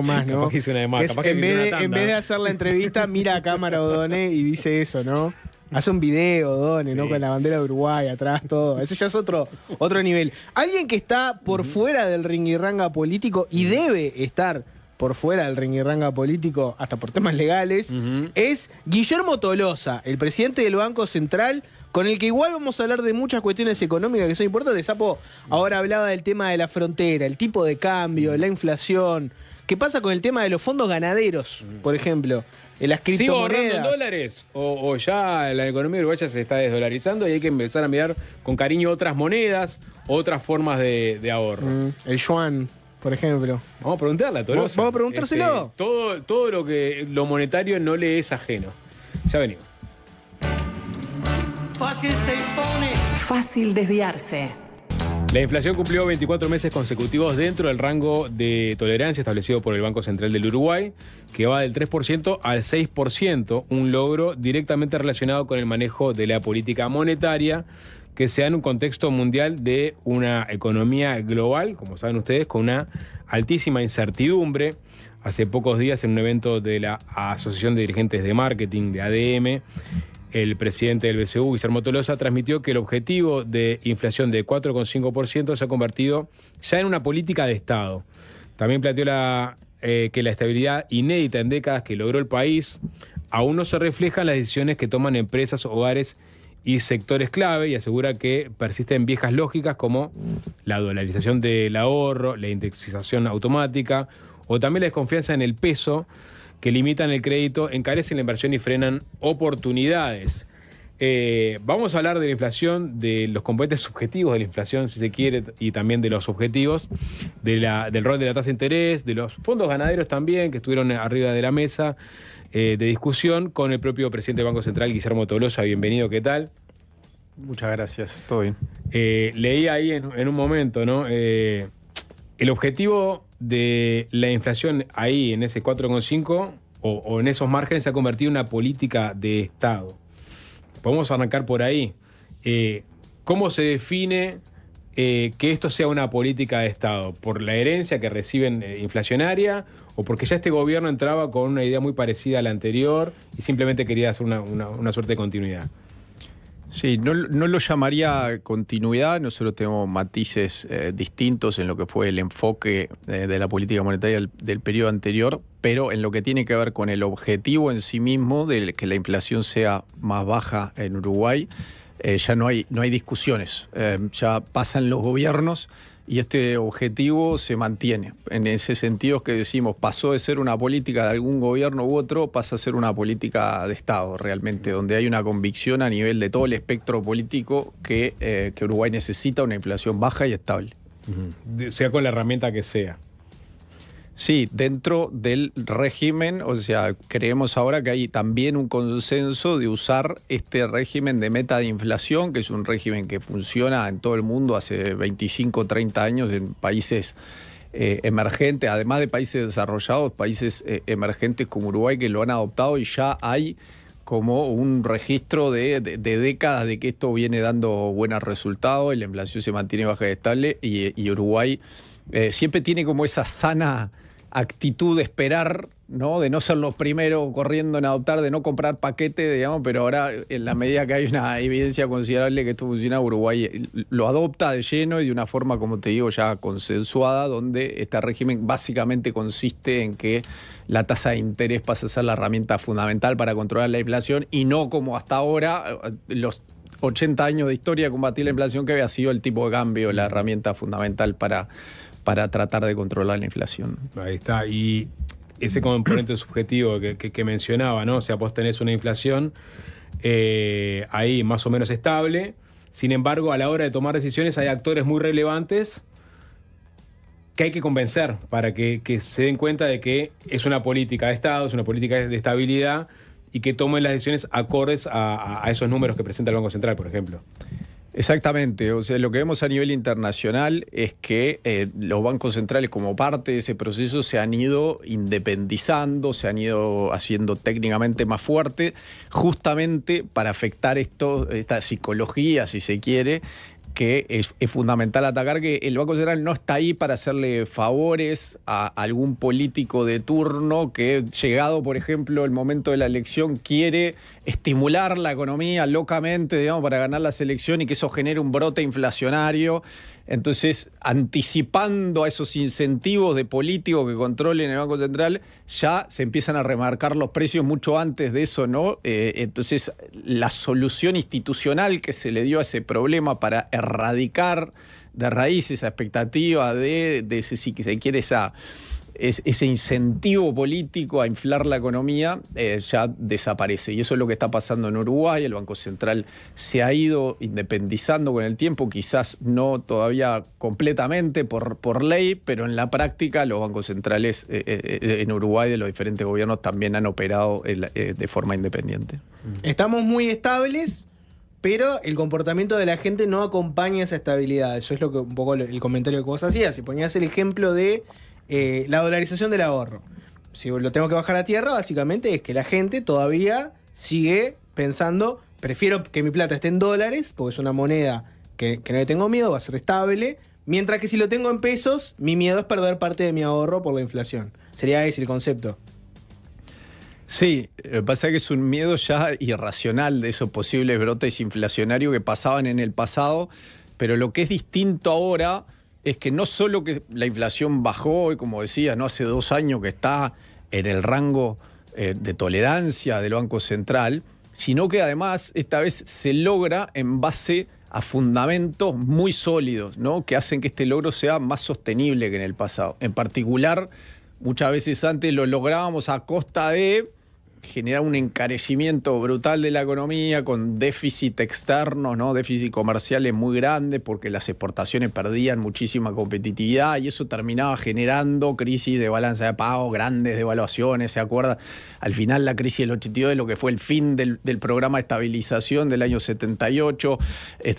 más, ¿no? Capaz que hice una de más, Que es, capaz que en, hice vez una de, tanda. en vez de hacer la entrevista, mira a cámara O'Donnell y dice eso, ¿no? Hace un video, O'Donnell, ¿no? Sí. Con la bandera de Uruguay atrás, todo. Ese ya es otro nivel. Alguien que está por fuera del ringuirranga político y debe estar por fuera del ringuirranga político, hasta por temas legales, es Guillermo Tolosa, el presidente del Banco Central, con el que igual vamos a hablar de muchas cuestiones económicas que son importantes. Sapo ahora hablaba del tema de la frontera, el tipo de cambio, la inflación. ¿Qué pasa con el tema de los fondos ganaderos, por ejemplo? Las ¿Sigo ahorrando en criptomonedas. dólares? ¿O ya la economía uruguaya se está desdolarizando y hay que empezar a mirar con cariño otras monedas, otras formas de ahorro? El yuan, por ejemplo. Vamos a preguntarle a Tolosa. Vamos a preguntárselo. Todo lo monetario no le es ajeno. Ya venimos. Fácil se impone. Fácil desviarse. La inflación cumplió 24 meses consecutivos dentro del rango de tolerancia establecido por el Banco Central del Uruguay, que va del 3% al 6%, un logro directamente relacionado con el manejo de la política monetaria, que se da en un contexto mundial de una economía global, como saben ustedes, con una altísima incertidumbre. Hace pocos días, en un evento de la Asociación de Dirigentes de Marketing, de ADM, el presidente del BCU, Guillermo Tolosa, transmitió que el objetivo de inflación de 4,5% se ha convertido ya en una política de Estado. También planteó que la estabilidad inédita en décadas que logró el país aún no se refleja en las decisiones que toman empresas, hogares y sectores clave, y asegura que persisten viejas lógicas como la dolarización del ahorro, la indexización automática o también la desconfianza en el peso, que limitan el crédito, encarecen la inversión y frenan oportunidades. Vamos a hablar de la inflación, de los componentes subjetivos de la inflación, si se quiere, y también de los objetivos, del rol de la tasa de interés, de los fondos ganaderos también, que estuvieron arriba de la mesa de discusión, con el propio presidente del Banco Central, Guillermo Tolosa. Bienvenido, ¿qué tal? Muchas gracias, todo bien. Leí ahí en un momento, ¿no? El objetivo de la inflación ahí en ese 4,5 o en esos márgenes se ha convertido en una política de Estado. Podemos arrancar por ahí. ¿Cómo se define que esto sea una política de Estado? ¿Por la herencia que reciben inflacionaria o porque ya este gobierno entraba con una idea muy parecida a la anterior y simplemente quería hacer una suerte de continuidad? Sí, no lo llamaría continuidad, nosotros tenemos matices distintos en lo que fue el enfoque de la política monetaria del periodo anterior, pero en lo que tiene que ver con el objetivo en sí mismo de que la inflación sea más baja en Uruguay, ya no hay discusiones, ya pasan los gobiernos y este objetivo se mantiene. En ese sentido es que decimos, pasó de ser una política de algún gobierno u otro, pasa a ser una política de Estado realmente, donde hay una convicción a nivel de todo el espectro político que Uruguay necesita una inflación baja y estable. Sea con la herramienta que sea. Sí, dentro del régimen, o sea, creemos ahora que hay también un consenso de usar este régimen de meta de inflación, que es un régimen que funciona en todo el mundo hace 25, 30 años en países emergentes, además de países desarrollados, países emergentes como Uruguay que lo han adoptado y ya hay como un registro de décadas de que esto viene dando buenos resultados y la inflación se mantiene baja y estable y Uruguay siempre tiene como esa sana actitud de esperar, ¿no? De no ser los primeros corriendo en adoptar, de no comprar paquete, digamos, pero ahora en la medida que hay una evidencia considerable que esto funciona, Uruguay lo adopta de lleno y de una forma, como te digo, ya consensuada, donde este régimen básicamente consiste en que la tasa de interés pasa a ser la herramienta fundamental para controlar la inflación y no como hasta ahora los 80 años de historia de combatir la inflación que había sido el tipo de cambio, la herramienta fundamental para tratar de controlar la inflación. Ahí está. Y ese componente subjetivo que mencionaba, ¿no? O sea, vos tenés una inflación ahí más o menos estable. Sin embargo, a la hora de tomar decisiones hay actores muy relevantes que hay que convencer para que se den cuenta de que es una política de Estado, es una política de estabilidad y que tomen las decisiones acordes a esos números que presenta el Banco Central, por ejemplo. Exactamente, o sea, lo que vemos a nivel internacional es que los bancos centrales como parte de ese proceso se han ido independizando, se han ido haciendo técnicamente más fuerte, justamente para afectar esta psicología, si se quiere, que es fundamental atacar, que el Banco Central no está ahí para hacerle favores a algún político de turno que, llegado, por ejemplo, el momento de la elección, quiere estimular la economía locamente, digamos, para ganar las elecciones y que eso genere un brote inflacionario. Entonces, anticipando a esos incentivos de políticos que controlen el Banco Central, ya se empiezan a remarcar los precios mucho antes de eso, ¿no? Entonces, la solución institucional que se le dio a ese problema para erradicar de raíz esa expectativa de si se quiere, ese incentivo político a inflar la economía, ya desaparece. Y eso es lo que está pasando en Uruguay. El Banco Central se ha ido independizando con el tiempo, quizás no todavía completamente por ley, pero en la práctica los bancos centrales en Uruguay de los diferentes gobiernos también han operado de forma independiente. Estamos muy estables, pero el comportamiento de la gente no acompaña esa estabilidad. Eso es lo que un poco el comentario que vos hacías. Si ponías el ejemplo de la dolarización del ahorro. Si lo tengo que bajar a tierra, básicamente es que la gente todavía sigue pensando, prefiero que mi plata esté en dólares, porque es una moneda que no le tengo miedo, va a ser estable, mientras que si lo tengo en pesos, mi miedo es perder parte de mi ahorro por la inflación. Sería ese el concepto. Sí, lo que pasa es que es un miedo ya irracional de esos posibles brotes inflacionarios que pasaban en el pasado, pero lo que es distinto ahora es que no solo que la inflación bajó, y como decía, no hace 2 años que está en el rango de tolerancia del Banco Central, sino que además esta vez se logra en base a fundamentos muy sólidos, ¿no? Que hacen que este logro sea más sostenible que en el pasado. En particular, muchas veces antes lo lográbamos a costa de generar un encarecimiento brutal de la economía con déficit externo, ¿no? Déficit comerciales muy grandes porque las exportaciones perdían muchísima competitividad y eso terminaba generando crisis de balanza de pago, grandes devaluaciones, ¿se acuerdan? Al final la crisis del 82 de lo que fue el fin del programa de estabilización del año 78,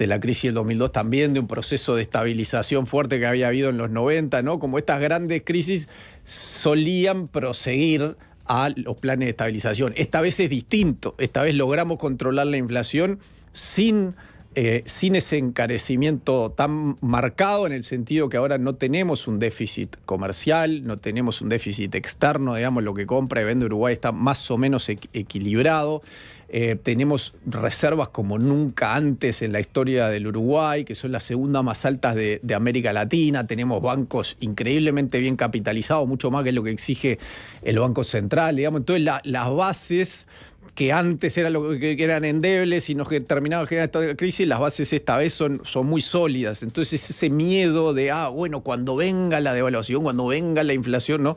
la crisis del 2002 también de un proceso de estabilización fuerte que había habido en los 90, ¿no? Como estas grandes crisis solían proseguir a los planes de estabilización. Esta vez es distinto. Esta vez logramos controlar la inflación sin ese encarecimiento tan marcado, en el sentido que ahora no tenemos un déficit comercial, no tenemos un déficit externo, digamos, lo que compra y vende Uruguay está más o menos equilibrado. Tenemos reservas como nunca antes en la historia del Uruguay, que son las segundas más altas de América Latina. Tenemos bancos increíblemente bien capitalizados, mucho más que lo que exige el Banco Central, digamos. Entonces las bases que antes eran lo que eran endebles y nos terminaban generando esta crisis, las bases esta vez son muy sólidas. Entonces ese miedo de, cuando venga la devaluación, cuando venga la inflación, ¿no?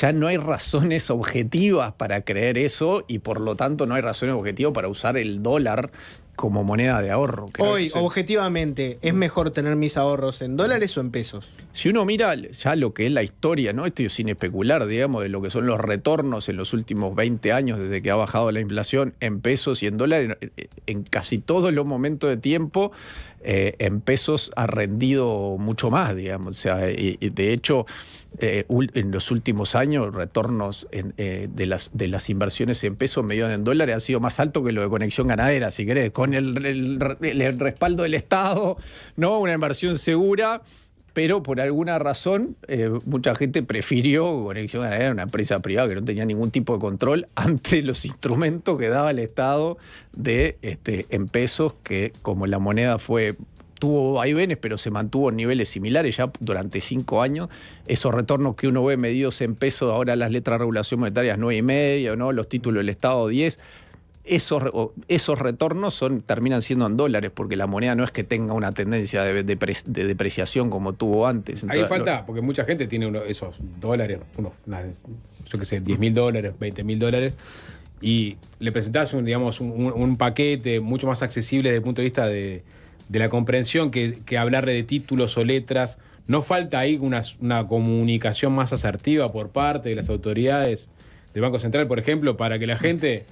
Ya no hay razones objetivas para creer eso y por lo tanto no hay razones objetivas para usar el dólar como moneda de ahorro. Hoy, objetivamente, ¿es mejor tener mis ahorros en dólares o en pesos? Si uno mira ya lo que es la historia, ¿no? Esto sin especular, digamos, de lo que son los retornos en los últimos 20 años desde que ha bajado la inflación en pesos y en dólares, en casi todos los momentos de tiempo, en pesos ha rendido mucho más, digamos. O sea, y de hecho, en los últimos años, retornos de las inversiones en pesos medidos en dólares han sido más altos que lo de Conexión Ganadera, si querés, con el respaldo del Estado, ¿no? Una inversión segura, pero por alguna razón mucha gente prefirió Conexión Ganadera, una empresa privada que no tenía ningún tipo de control ante los instrumentos que daba el Estado en pesos, que como la moneda tuvo vaivenes, pero se mantuvo en niveles similares ya durante 5 años. Esos retornos que uno ve medidos en pesos, ahora las letras de regulación monetaria 9,5, ¿no? Los títulos del Estado 10. Esos retornos terminan siendo en dólares, porque la moneda no es que tenga una tendencia de depreciación como tuvo antes. Entonces, ahí falta, porque mucha gente tiene esos dólares, yo qué sé, $10.000, $20.000, y le presentás un paquete mucho más accesible desde el punto de vista de la comprensión que hablarle de títulos o letras. ¿No falta ahí una comunicación más asertiva por parte de las autoridades del Banco Central, por ejemplo, para que la gente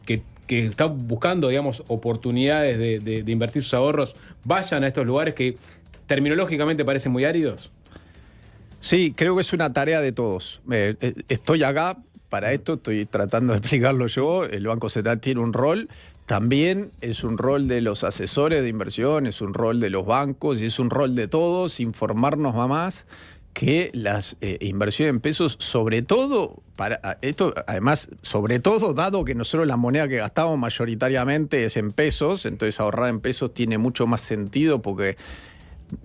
que está buscando, oportunidades de invertir sus ahorros vayan a estos lugares que terminológicamente parecen muy áridos? Sí, creo que es una tarea de todos. Estoy acá para esto, estoy tratando de explicarlo yo. El Banco Central tiene un rol. también es un rol de los asesores de inversión, es un rol de los bancos y es un rol de todos informarnos más que las inversiones en pesos, sobre todo, para esto, además, sobre todo, dado que nosotros la moneda que gastamos mayoritariamente es en pesos, entonces ahorrar en pesos tiene mucho más sentido porque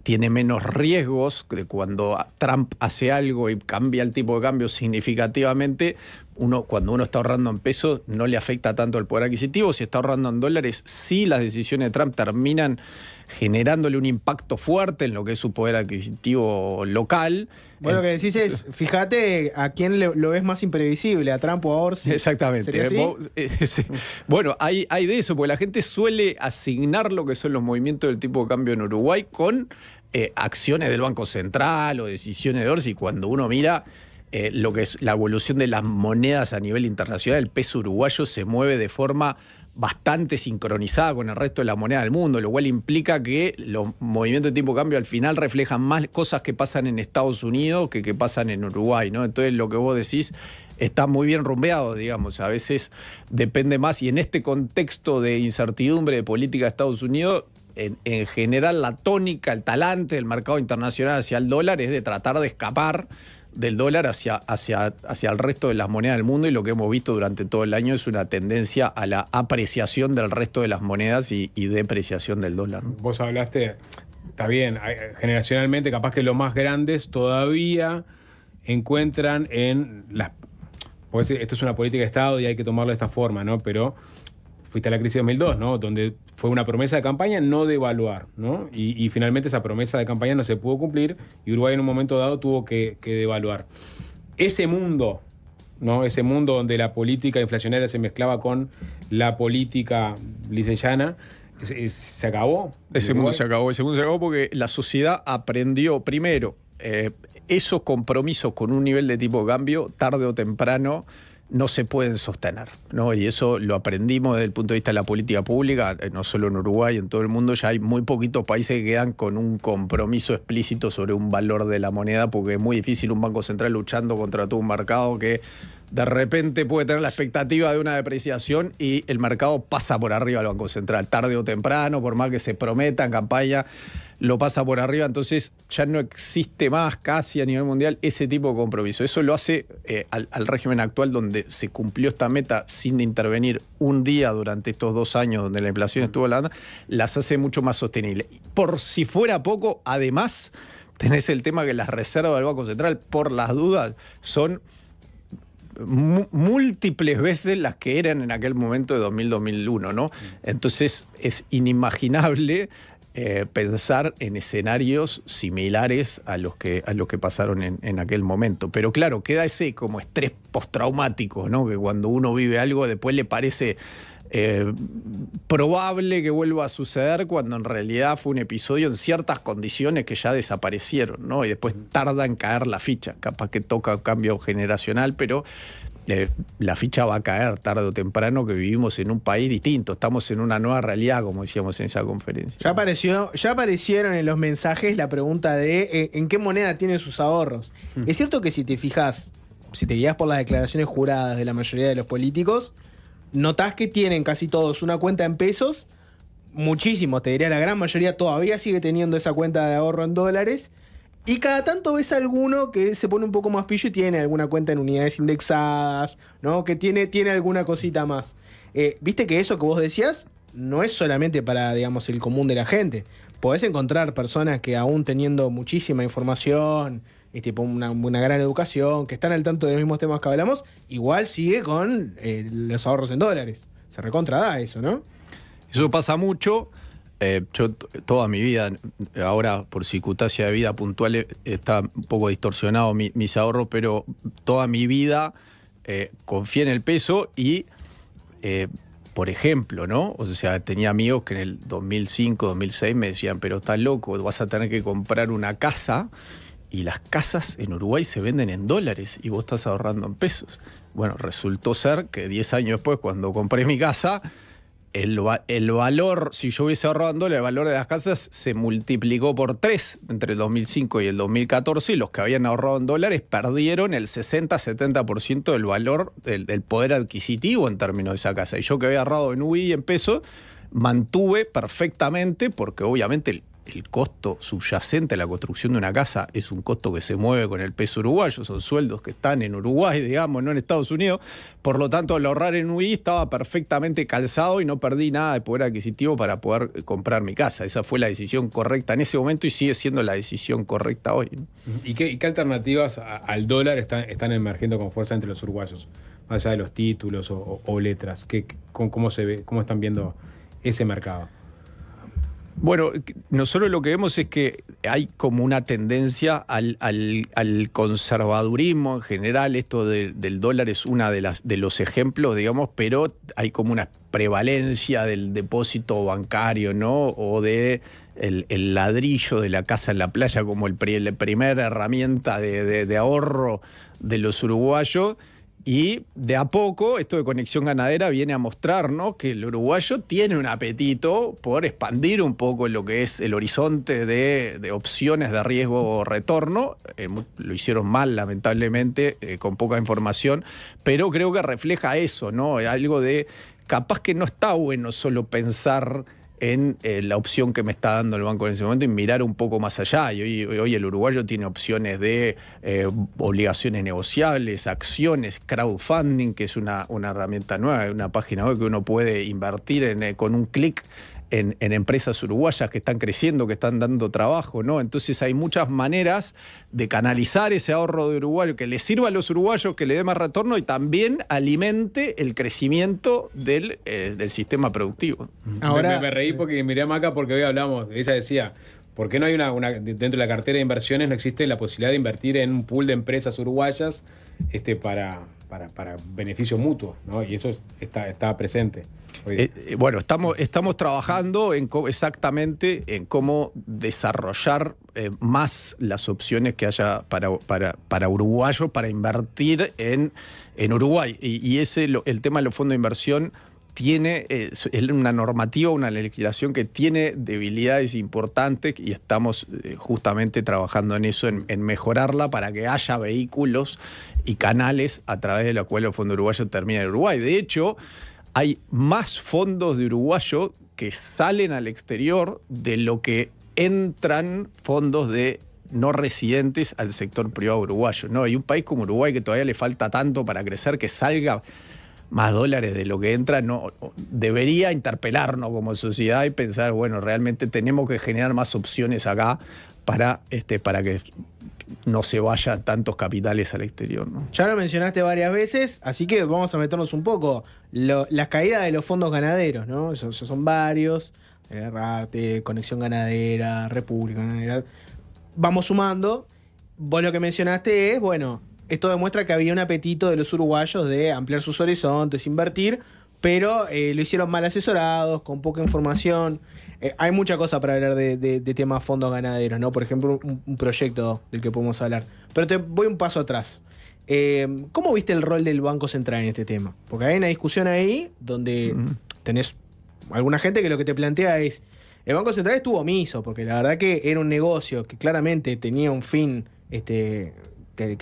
tiene menos riesgos de cuando Trump hace algo y cambia el tipo de cambio significativamente. Cuando uno está ahorrando en pesos no le afecta tanto el poder adquisitivo. Si está ahorrando en dólares, sí las decisiones de Trump terminan generándole un impacto fuerte en lo que es su poder adquisitivo local. Bueno, lo que decís es, fíjate a quién lo ves más imprevisible, a Trump o a Orsi. Exactamente. Bueno, hay de eso, porque la gente suele asignar lo que son los movimientos del tipo de cambio en Uruguay con acciones del Banco Central o decisiones de Orsi. Cuando uno mira lo que es la evolución de las monedas a nivel internacional, el peso uruguayo se mueve de forma bastante sincronizada con el resto de la moneda del mundo, lo cual implica que los movimientos de tipo de cambio al final reflejan más cosas que pasan en Estados Unidos que pasan en Uruguay, ¿no? Entonces lo que vos decís está muy bien rumbeado, digamos, a veces depende más, y en este contexto de incertidumbre de política de Estados Unidos, en general la tónica, el talante del mercado internacional hacia el dólar es de tratar de escapar del dólar hacia el resto de las monedas del mundo, y lo que hemos visto durante todo el año es una tendencia a la apreciación del resto de las monedas y depreciación del dólar. Vos hablaste, está bien, generacionalmente capaz que los más grandes todavía encuentran en las... Pues esto es una política de Estado y hay que tomarlo de esta forma, ¿no? Pero fuiste a la crisis de 2002, ¿no? Donde fue una promesa de campaña no devaluar, ¿no? Y finalmente esa promesa de campaña no se pudo cumplir y Uruguay en un momento dado tuvo que devaluar. Ese mundo, ¿no? Ese mundo donde la política inflacionaria se mezclaba con la política liseyana, ¿se acabó? Ese mundo se acabó porque la sociedad aprendió primero esos compromisos con un nivel de tipo de cambio, tarde o temprano, no se pueden sostener, ¿no? Y eso lo aprendimos desde el punto de vista de la política pública, no solo en Uruguay, en todo el mundo. Ya hay muy poquitos países que quedan con un compromiso explícito sobre un valor de la moneda, porque es muy difícil un banco central luchando contra todo un mercado que de repente puede tener la expectativa de una depreciación y el mercado pasa por arriba al Banco Central, tarde o temprano, por más que se prometa en campaña, lo pasa por arriba. Entonces ya no existe más casi a nivel mundial ese tipo de compromiso. Eso lo hace al régimen actual, donde se cumplió esta meta sin intervenir un día durante estos 2 años donde la inflación estuvo hablando, las hace mucho más sostenibles. Por si fuera poco, además, tenés el tema que las reservas del Banco Central, por las dudas, son múltiples veces las que eran en aquel momento de 2000-2001, ¿no? Entonces es inimaginable pensar en escenarios similares a los que pasaron en aquel momento. Pero claro, queda ese como estrés postraumático, ¿no? Que cuando uno vive algo después le parece probable que vuelva a suceder, cuando en realidad fue un episodio en ciertas condiciones que ya desaparecieron, ¿no? Y después tarda en caer la ficha. Capaz que toca un cambio generacional, pero la ficha va a caer tarde o temprano, que vivimos en un país distinto, estamos en una nueva realidad, como decíamos en esa conferencia. Ya aparecieron en los mensajes la pregunta de ¿en qué moneda tienen sus ahorros? Es cierto que si te fijas, si te guías por las declaraciones juradas de la mayoría de los políticos, notás que tienen casi todos una cuenta en pesos, muchísimos, te diría la gran mayoría todavía sigue teniendo esa cuenta de ahorro en dólares, y cada tanto ves alguno que se pone un poco más pillo y tiene alguna cuenta en unidades indexadas, ¿no? Que tiene alguna cosita más. Viste que eso que vos decías no es solamente para, digamos, el común de la gente. Podés encontrar personas que aún teniendo muchísima información, tipo una gran educación, que están al tanto de los mismos temas que hablamos, igual sigue con los ahorros en dólares. Se recontra da eso, ¿no? Eso pasa mucho. Yo toda mi vida, ahora por circunstancia de vida puntual está un poco distorsionado mis ahorros, pero toda mi vida confié en el peso y, por ejemplo, ¿no? O sea, tenía amigos que en el 2005, 2006 me decían, pero estás loco, vas a tener que comprar una casa y las casas en Uruguay se venden en dólares y vos estás ahorrando en pesos. Bueno, resultó ser que 10 años después, cuando compré mi casa, el valor, si yo hubiese ahorrado en dólares, el valor de las casas se multiplicó por 3 entre el 2005 y el 2014, y los que habían ahorrado en dólares perdieron el 60-70% del valor, del poder adquisitivo en términos de esa casa. Y yo que había ahorrado en UI y en pesos, mantuve perfectamente, porque obviamente el costo subyacente a la construcción de una casa es un costo que se mueve con el peso uruguayo, son sueldos que están en Uruguay, digamos, no en Estados Unidos. Por lo tanto, al ahorrar en UI estaba perfectamente calzado y no perdí nada de poder adquisitivo para poder comprar mi casa. Esa fue la decisión correcta en ese momento y sigue siendo la decisión correcta hoy, ¿no? ¿Y qué alternativas al dólar están emergiendo con fuerza entre los uruguayos? Más allá de los títulos o letras. ¿Cómo se ve, cómo están viendo ese mercado? Bueno, nosotros lo que vemos es que hay como una tendencia al conservadurismo en general. Esto del dólar es una de los ejemplos, digamos, pero hay como una prevalencia del depósito bancario, ¿no? O de el ladrillo de la casa en la playa como la primera herramienta de ahorro de los uruguayos. Y de a poco, esto de Conexión Ganadera viene a mostrarnos que el uruguayo tiene un apetito por expandir un poco lo que es el horizonte de opciones de riesgo o retorno. Lo hicieron mal, lamentablemente, con poca información, pero creo que refleja eso, ¿no? Algo de, capaz que no está bueno solo pensar en la opción que me está dando el banco en ese momento y mirar un poco más allá. Y hoy el uruguayo tiene opciones de obligaciones negociables, acciones, crowdfunding, que es una herramienta nueva, una página web que uno puede invertir con un clic en empresas uruguayas que están creciendo, que están dando trabajo, ¿no? Entonces hay muchas maneras de canalizar ese ahorro de uruguayo que le sirva a los uruguayos, que le dé más retorno y también alimente el crecimiento del sistema productivo. Ahora me reí porque miré a Maca porque hoy hablamos, ella decía, ¿por qué no hay dentro de la cartera de inversiones no existe la posibilidad de invertir en un pool de empresas uruguayas para beneficio mutuo, ¿no? Y eso está presente. Bueno, estamos trabajando exactamente en cómo desarrollar más las opciones que haya para uruguayos para invertir en Uruguay. Y el tema de los fondos de inversión es una normativa, una legislación que tiene debilidades importantes y estamos justamente trabajando en eso, en mejorarla para que haya vehículos y canales a través de los cuales los fondos uruguayos terminan en Uruguay. De hecho, hay más fondos de uruguayos que salen al exterior de lo que entran fondos de no residentes al sector privado uruguayo, ¿no? Y un país como Uruguay, que todavía le falta tanto para crecer, que salga más dólares de lo que entra, no debería interpelarnos como sociedad y pensar, bueno, realmente tenemos que generar más opciones acá para que no se vayan tantos capitales al exterior, ¿no? Ya lo mencionaste varias veces, así que vamos a meternos un poco. Las caídas de los fondos ganaderos, ¿no? Son varios. Rarte, Conexión Ganadera, República Ganadera. Vamos sumando. Vos lo que mencionaste es, bueno, esto demuestra que había un apetito de los uruguayos de ampliar sus horizontes, invertir, pero lo hicieron mal asesorados, con poca información. Hay mucha cosa para hablar de temas fondos ganaderos, ¿no? Por ejemplo, un proyecto del que podemos hablar. Pero te voy un paso atrás. ¿Cómo viste el rol del Banco Central en este tema? Porque hay una discusión ahí donde tenés alguna gente que lo que te plantea es el Banco Central estuvo omiso, porque la verdad que era un negocio que claramente tenía un fin que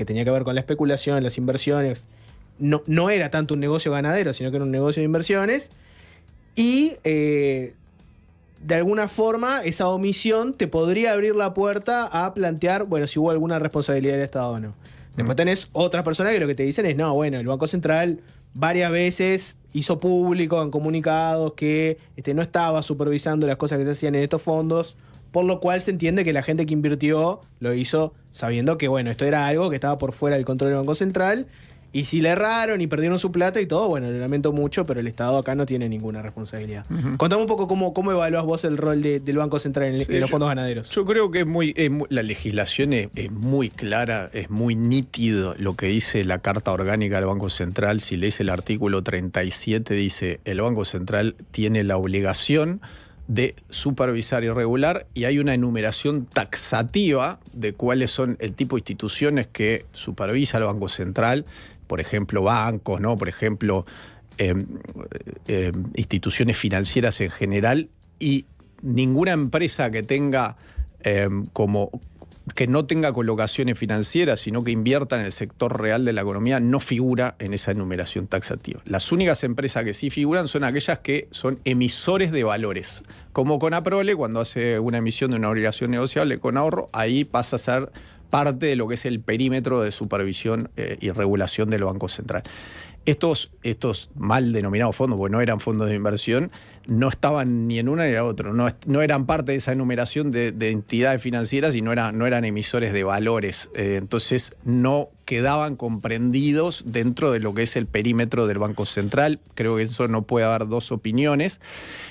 tenía que ver con la especulación, las inversiones. No era tanto un negocio ganadero, sino que era un negocio de inversiones. Y de alguna forma esa omisión te podría abrir la puerta a plantear, bueno, si hubo alguna responsabilidad del Estado o no. Después tenés otras personas que lo que te dicen es, no, bueno, el Banco Central varias veces hizo público en comunicados que no estaba supervisando las cosas que se hacían en estos fondos, por lo cual se entiende que la gente que invirtió lo hizo sabiendo que, bueno, esto era algo que estaba por fuera del control del Banco Central. Y si le erraron y perdieron su plata y todo, bueno, lo lamento mucho, pero el Estado acá no tiene ninguna responsabilidad. Contame un poco cómo evaluás vos el rol del Banco Central en los fondos ganaderos. Yo creo que la legislación es muy clara, es muy nítido lo que dice la Carta Orgánica del Banco Central. Si lees el artículo 37, dice, el Banco Central tiene la obligación de supervisar y regular, y hay una enumeración taxativa de cuáles son el tipo de instituciones que supervisa el Banco Central. Por ejemplo, bancos, ¿no? Por ejemplo, instituciones financieras en general, y ninguna empresa que tenga que no tenga colocaciones financieras, sino que invierta en el sector real de la economía, no figura en esa enumeración taxativa. Las únicas empresas que sí figuran son aquellas que son emisores de valores, como Conaprole, cuando hace una emisión de una obligación negociable con ahorro, ahí pasa a ser parte de lo que es el perímetro de supervisión y regulación del Banco Central. Estos mal denominados fondos, porque no eran fondos de inversión, no estaban ni en una ni en la otra, no eran parte de esa enumeración de entidades financieras y no eran emisores de valores. Entonces no quedaban comprendidos dentro de lo que es el perímetro del Banco Central. Creo que eso no puede haber dos opiniones.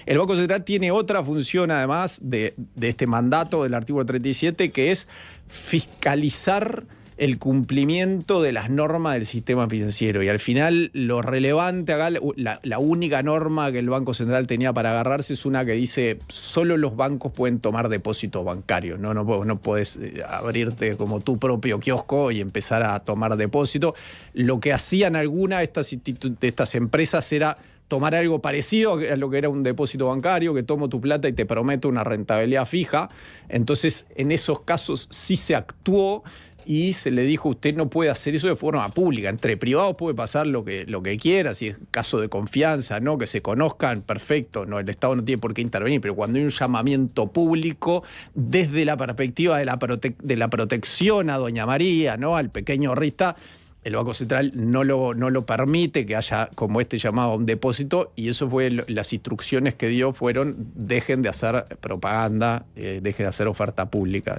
El Banco Central tiene otra función, además de este mandato del artículo 37, que es fiscalizar el cumplimiento de las normas del sistema financiero. Y al final lo relevante acá, la única norma que el Banco Central tenía para agarrarse es una que dice: solo los bancos pueden tomar depósitos bancarios. No puedes abrirte como tu propio kiosco y empezar a tomar depósito. Lo que hacían algunas de estas empresas era tomar algo parecido a lo que era un depósito bancario, que tomo tu plata y te prometo una rentabilidad fija. Entonces, en esos casos sí se actuó y se le dijo: usted no puede hacer eso de forma pública. Entre privados puede pasar lo que quiera, si es caso de confianza, ¿no? Que se conozcan, perfecto, no, el Estado no tiene por qué intervenir, pero cuando hay un llamamiento público desde la perspectiva de la protección a Doña María, ¿no? Al pequeño ahorrista, el Banco Central no lo permite que haya como este llamado a un depósito, y eso fue las instrucciones que dio fueron: dejen de hacer propaganda, dejen de hacer oferta pública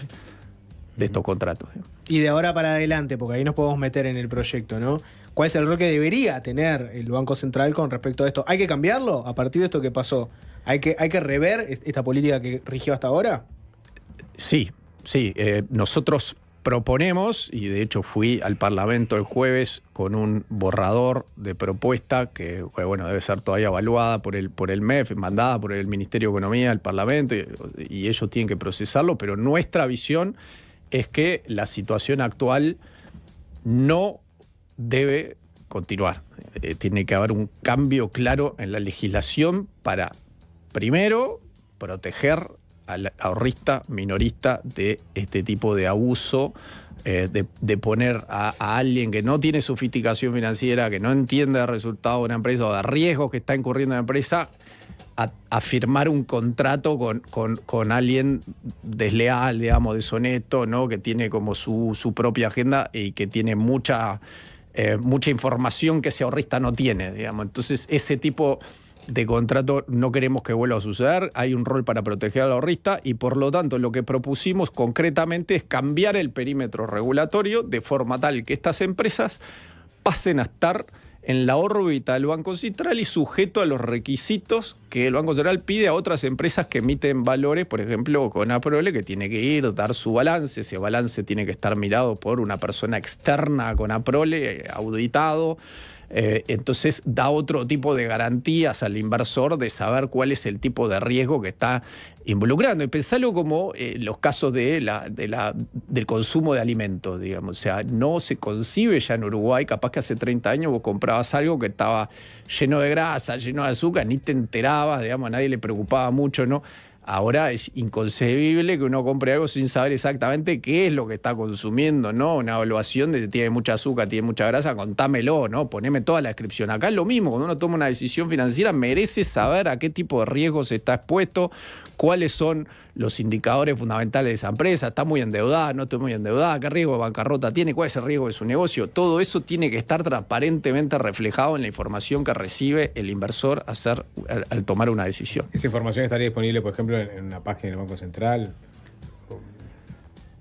de estos contratos. Y de ahora para adelante, porque ahí nos podemos meter en el proyecto, ¿no? ¿Cuál es el rol que debería tener el Banco Central con respecto a esto? ¿Hay que cambiarlo a partir de esto que pasó? ¿Hay que rever esta política que rigió hasta ahora? Sí. Nosotros proponemos, y de hecho fui al Parlamento el jueves con un borrador de propuesta que, bueno, debe ser todavía evaluada por el MEF, mandada por el Ministerio de Economía al Parlamento, y ellos tienen que procesarlo, pero nuestra visión es que la situación actual no debe continuar. Tiene que haber un cambio claro en la legislación para, primero, proteger al ahorrista minorista de este tipo de abuso, de poner a alguien que no tiene sofisticación financiera, que no entiende el resultado de una empresa o de riesgos que está incurriendo la empresa, a firmar un contrato con alguien desleal, digamos, deshonesto, ¿no? Que tiene como su propia agenda y que tiene mucha información que ese ahorrista no tiene, digamos. Entonces, ese tipo de contrato no queremos que vuelva a suceder. Hay un rol para proteger al ahorrista y, por lo tanto, lo que propusimos concretamente es cambiar el perímetro regulatorio de forma tal que estas empresas pasen a estar en la órbita del Banco Central y sujeto a los requisitos que el Banco Central pide a otras empresas que emiten valores, por ejemplo, Conaprole, que tiene que ir, dar su balance. Ese balance tiene que estar mirado por una persona externa a Conaprole, auditado. Entonces da otro tipo de garantías al inversor de saber cuál es el tipo de riesgo que está involucrando. Y pensarlo como los casos del consumo de alimentos, digamos. O sea, no se concibe ya en Uruguay, capaz que hace 30 años vos comprabas algo que estaba lleno de grasa, lleno de azúcar, ni te enterabas, digamos, a nadie le preocupaba mucho, ¿no? Ahora es inconcebible que uno compre algo sin saber exactamente qué es lo que está consumiendo, ¿no? Una evaluación de si tiene mucha azúcar, tiene mucha grasa, contámelo, ¿no? Poneme toda la descripción. Acá es lo mismo, cuando uno toma una decisión financiera merece saber a qué tipo de riesgos está expuesto, cuáles son los indicadores fundamentales de esa empresa, está muy endeudada, no está muy endeudada, qué riesgo de bancarrota tiene, cuál es el riesgo de su negocio. Todo eso tiene que estar transparentemente reflejado en la información que recibe el inversor al tomar una decisión. ¿Esa información estaría disponible, por ejemplo, en una página del Banco Central?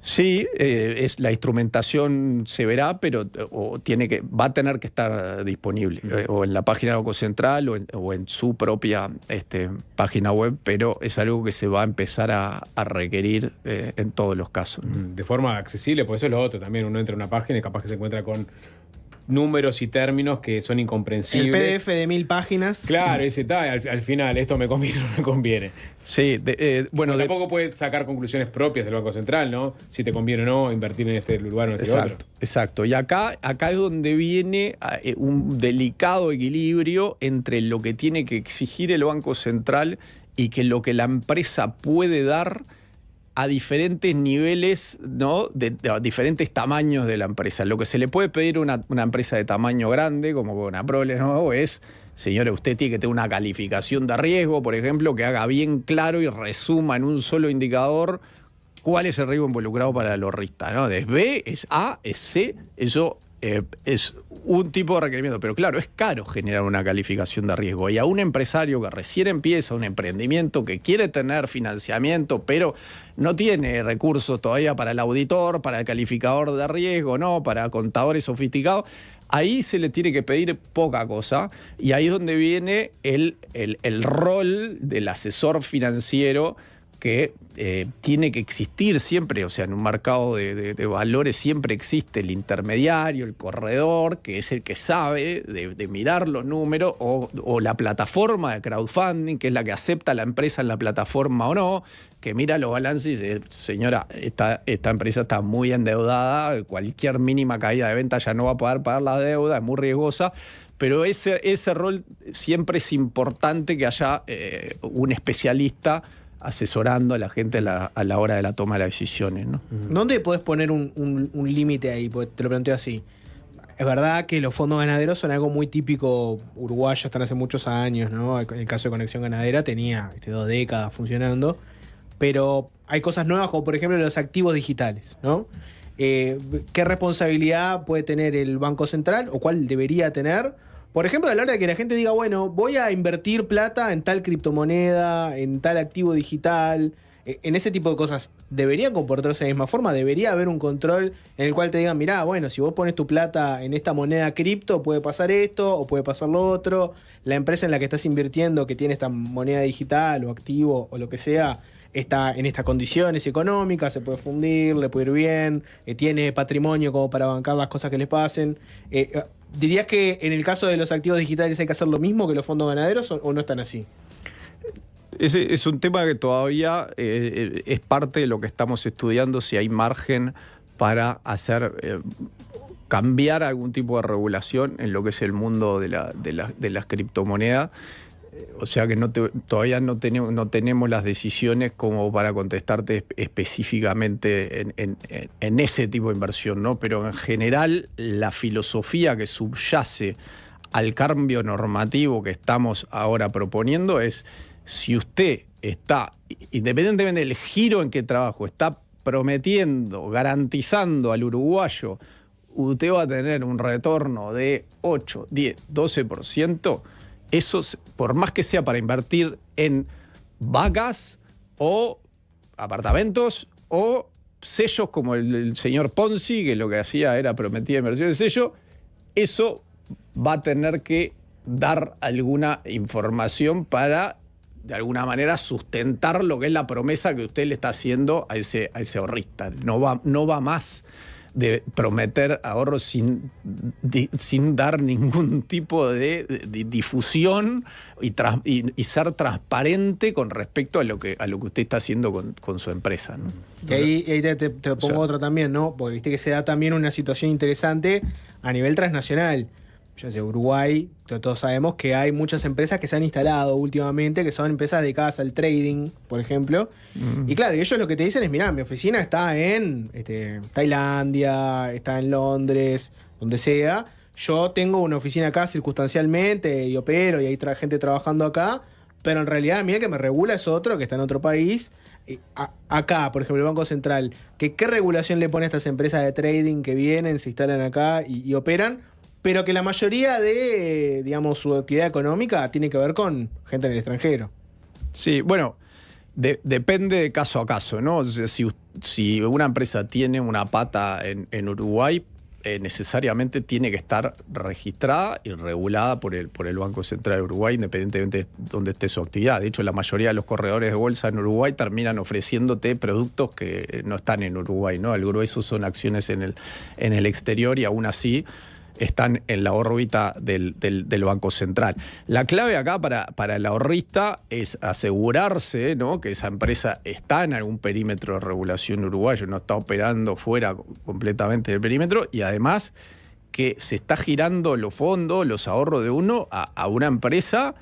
Sí, es la instrumentación se verá, pero va a tener que estar disponible o en la página del Banco Central o en su propia página web, pero es algo que se va a empezar a requerir en todos los casos. De forma accesible, pues eso es lo otro también. Uno entra a una página y capaz que se encuentra con números y términos que son El incomprensibles. PDF de 1000 páginas. Claro, ese está, al final, esto me conviene o no me conviene. Sí, bueno, tampoco puedes sacar conclusiones propias del Banco Central, ¿no? Si te conviene o no invertir en este lugar o en este otro. Exacto. Y acá es donde viene un delicado equilibrio entre lo que tiene que exigir el Banco Central y que lo que la empresa puede dar a diferentes niveles, ¿no? A diferentes tamaños de la empresa. Lo que se le puede pedir a una empresa de tamaño grande, como Conaprole, ¿no? Es, señores, usted tiene que tener una calificación de riesgo, por ejemplo, que haga bien claro y resuma en un solo indicador cuál es el riesgo involucrado para el ahorrista, ¿no? Es B, es A, es C, eso es un tipo de requerimiento. Pero claro, es caro generar una calificación de riesgo. Y a un empresario que recién empieza un emprendimiento, que quiere tener financiamiento, pero no tiene recursos todavía para el auditor, para el calificador de riesgo, ¿no? Para contadores sofisticados, ahí se le tiene que pedir poca cosa. Y ahí es donde viene el rol del asesor financiero, que tiene que existir siempre. O sea, en un mercado de valores siempre existe el intermediario, el corredor, que es el que sabe de mirar los números, o la plataforma de crowdfunding, que es la que acepta a la empresa en la plataforma o no, que mira los balances y dice, señora, esta empresa está muy endeudada, cualquier mínima caída de venta ya no va a poder pagar la deuda, es muy riesgosa. Pero ese rol siempre es importante, que haya un especialista asesorando a la gente a la hora de la toma de las decisiones, ¿no? ¿Dónde podés poner un límite ahí? Porque te lo planteo así. Es verdad que los fondos ganaderos son algo muy típico uruguayo, están hace muchos años, ¿no? En el caso de Conexión Ganadera tenía 2 décadas funcionando, pero hay cosas nuevas, como por ejemplo los activos digitales, ¿no? ¿Qué responsabilidad puede tener el Banco Central, o cuál debería tener? Por ejemplo, a la hora de que la gente diga, bueno, voy a invertir plata en tal criptomoneda, en tal activo digital, en ese tipo de cosas, ¿deberían comportarse de la misma forma? ¿Debería haber un control en el cual te digan, mirá, bueno, si vos pones tu plata en esta moneda cripto, puede pasar esto o puede pasar lo otro? La empresa en la que estás invirtiendo, que tiene esta moneda digital o activo o lo que sea, está en estas condiciones económicas, se puede fundir, le puede ir bien, tiene patrimonio como para bancar las cosas que les pasen. ¿Dirías que en el caso de los activos digitales hay que hacer lo mismo que los fondos ganaderos, o no están así? Ese es un tema que todavía es parte de lo que estamos estudiando, si hay margen para hacer cambiar algún tipo de regulación en lo que es el mundo de las criptomonedas. O sea que todavía no tenemos las decisiones como para contestarte específicamente en ese tipo de inversión, ¿no? Pero en general la filosofía que subyace al cambio normativo que estamos ahora proponiendo es: si usted está, independientemente del giro en que trabajo, está prometiendo, garantizando al uruguayo, usted va a tener un retorno de 8, 10, 12%, eso, por más que sea para invertir en vacas o apartamentos o sellos como el señor Ponzi, que lo que hacía era prometía inversión de sello, eso va a tener que dar alguna información para, de alguna manera, sustentar lo que es la promesa que usted le está haciendo a ese ahorrista. No va más de prometer ahorros sin dar ningún tipo de difusión y ser transparente con respecto a lo que usted está haciendo con su empresa, ¿no? Y ahí te pongo otra también, ¿no? Porque viste que se da también una situación interesante a nivel transnacional. Ya sé, Uruguay, todos sabemos que hay muchas empresas que se han instalado últimamente, que son empresas dedicadas al trading, por ejemplo. Y claro, ellos lo que te dicen es, mirá, mi oficina está en Tailandia, está en Londres, donde sea. Yo tengo una oficina acá circunstancialmente y opero y hay gente trabajando acá, pero en realidad, mira, que me regula es otro que está en otro país. Acá, por ejemplo, el Banco Central, ¿qué regulación le pone a estas empresas de trading que vienen, se instalan acá y operan? Pero que la mayoría de, digamos, su actividad económica tiene que ver con gente en el extranjero. Sí, bueno, depende de caso a caso, ¿no? O sea, si una empresa tiene una pata en Uruguay, necesariamente tiene que estar registrada y regulada por el Banco Central de Uruguay, independientemente de dónde esté su actividad. De hecho, la mayoría de los corredores de bolsa en Uruguay terminan ofreciéndote productos que no están en Uruguay, ¿no? El grueso son acciones en el exterior, y aún así están en la órbita del Banco Central. La clave acá para el ahorrista es asegurarse, ¿no?, que esa empresa está en algún perímetro de regulación uruguayo, no está operando fuera completamente del perímetro, y además que se está girando los fondos, los ahorros de uno a una empresa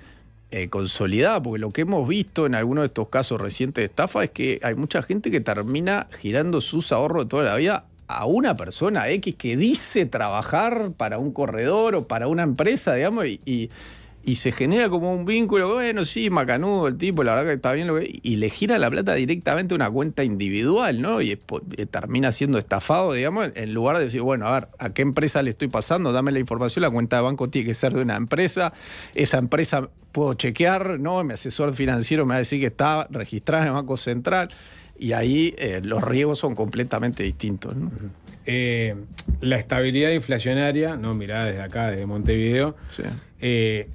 consolidada, porque lo que hemos visto en algunos de estos casos recientes de estafa es que hay mucha gente que termina girando sus ahorros de toda la vida a una persona X que dice trabajar para un corredor o para una empresa, digamos, y se genera como un vínculo. Bueno, sí, macanudo el tipo, la verdad que está bien, y le gira la plata directamente a una cuenta individual, ¿no? Y termina siendo estafado, digamos, en lugar de decir, bueno, a ver, ¿a qué empresa le estoy pasando? Dame la información, la cuenta de banco tiene que ser de una empresa, esa empresa puedo chequear, ¿no? Mi asesor financiero me va a decir que está registrada en el Banco Central, y ahí los riesgos son completamente distintos, ¿no? La estabilidad inflacionaria, no mirá desde acá, desde Montevideo, sí,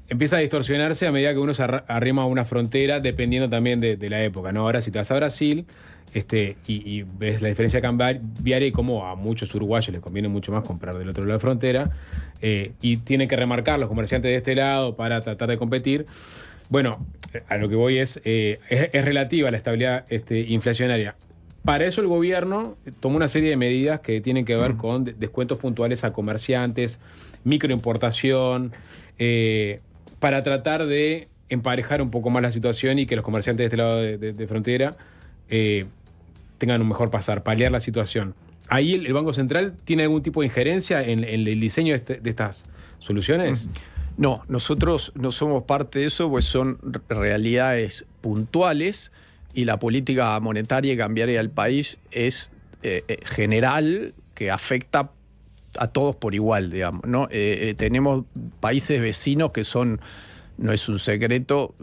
empieza a distorsionarse a medida que uno se arrima a una frontera, dependiendo también de la época, ¿no? Ahora, si te vas a Brasil y ves la diferencia cambiaria y cómo a muchos uruguayos les conviene mucho más comprar del otro lado de la frontera, y tienen que remarcar los comerciantes de este lado para tratar de competir. Bueno, a lo que voy es relativa la estabilidad inflacionaria. Para eso el gobierno tomó una serie de medidas que tienen que ver con descuentos puntuales a comerciantes, microimportación, para tratar de emparejar un poco más la situación y que los comerciantes de este lado de frontera tengan un mejor pasar, paliar la situación. ¿Ahí el Banco Central tiene algún tipo de injerencia en el diseño de estas soluciones? No, nosotros no somos parte de eso, pues son realidades puntuales, y la política monetaria y cambiaria del país es general, que afecta a todos por igual, digamos, ¿no? Tenemos países vecinos que son, no es un secreto,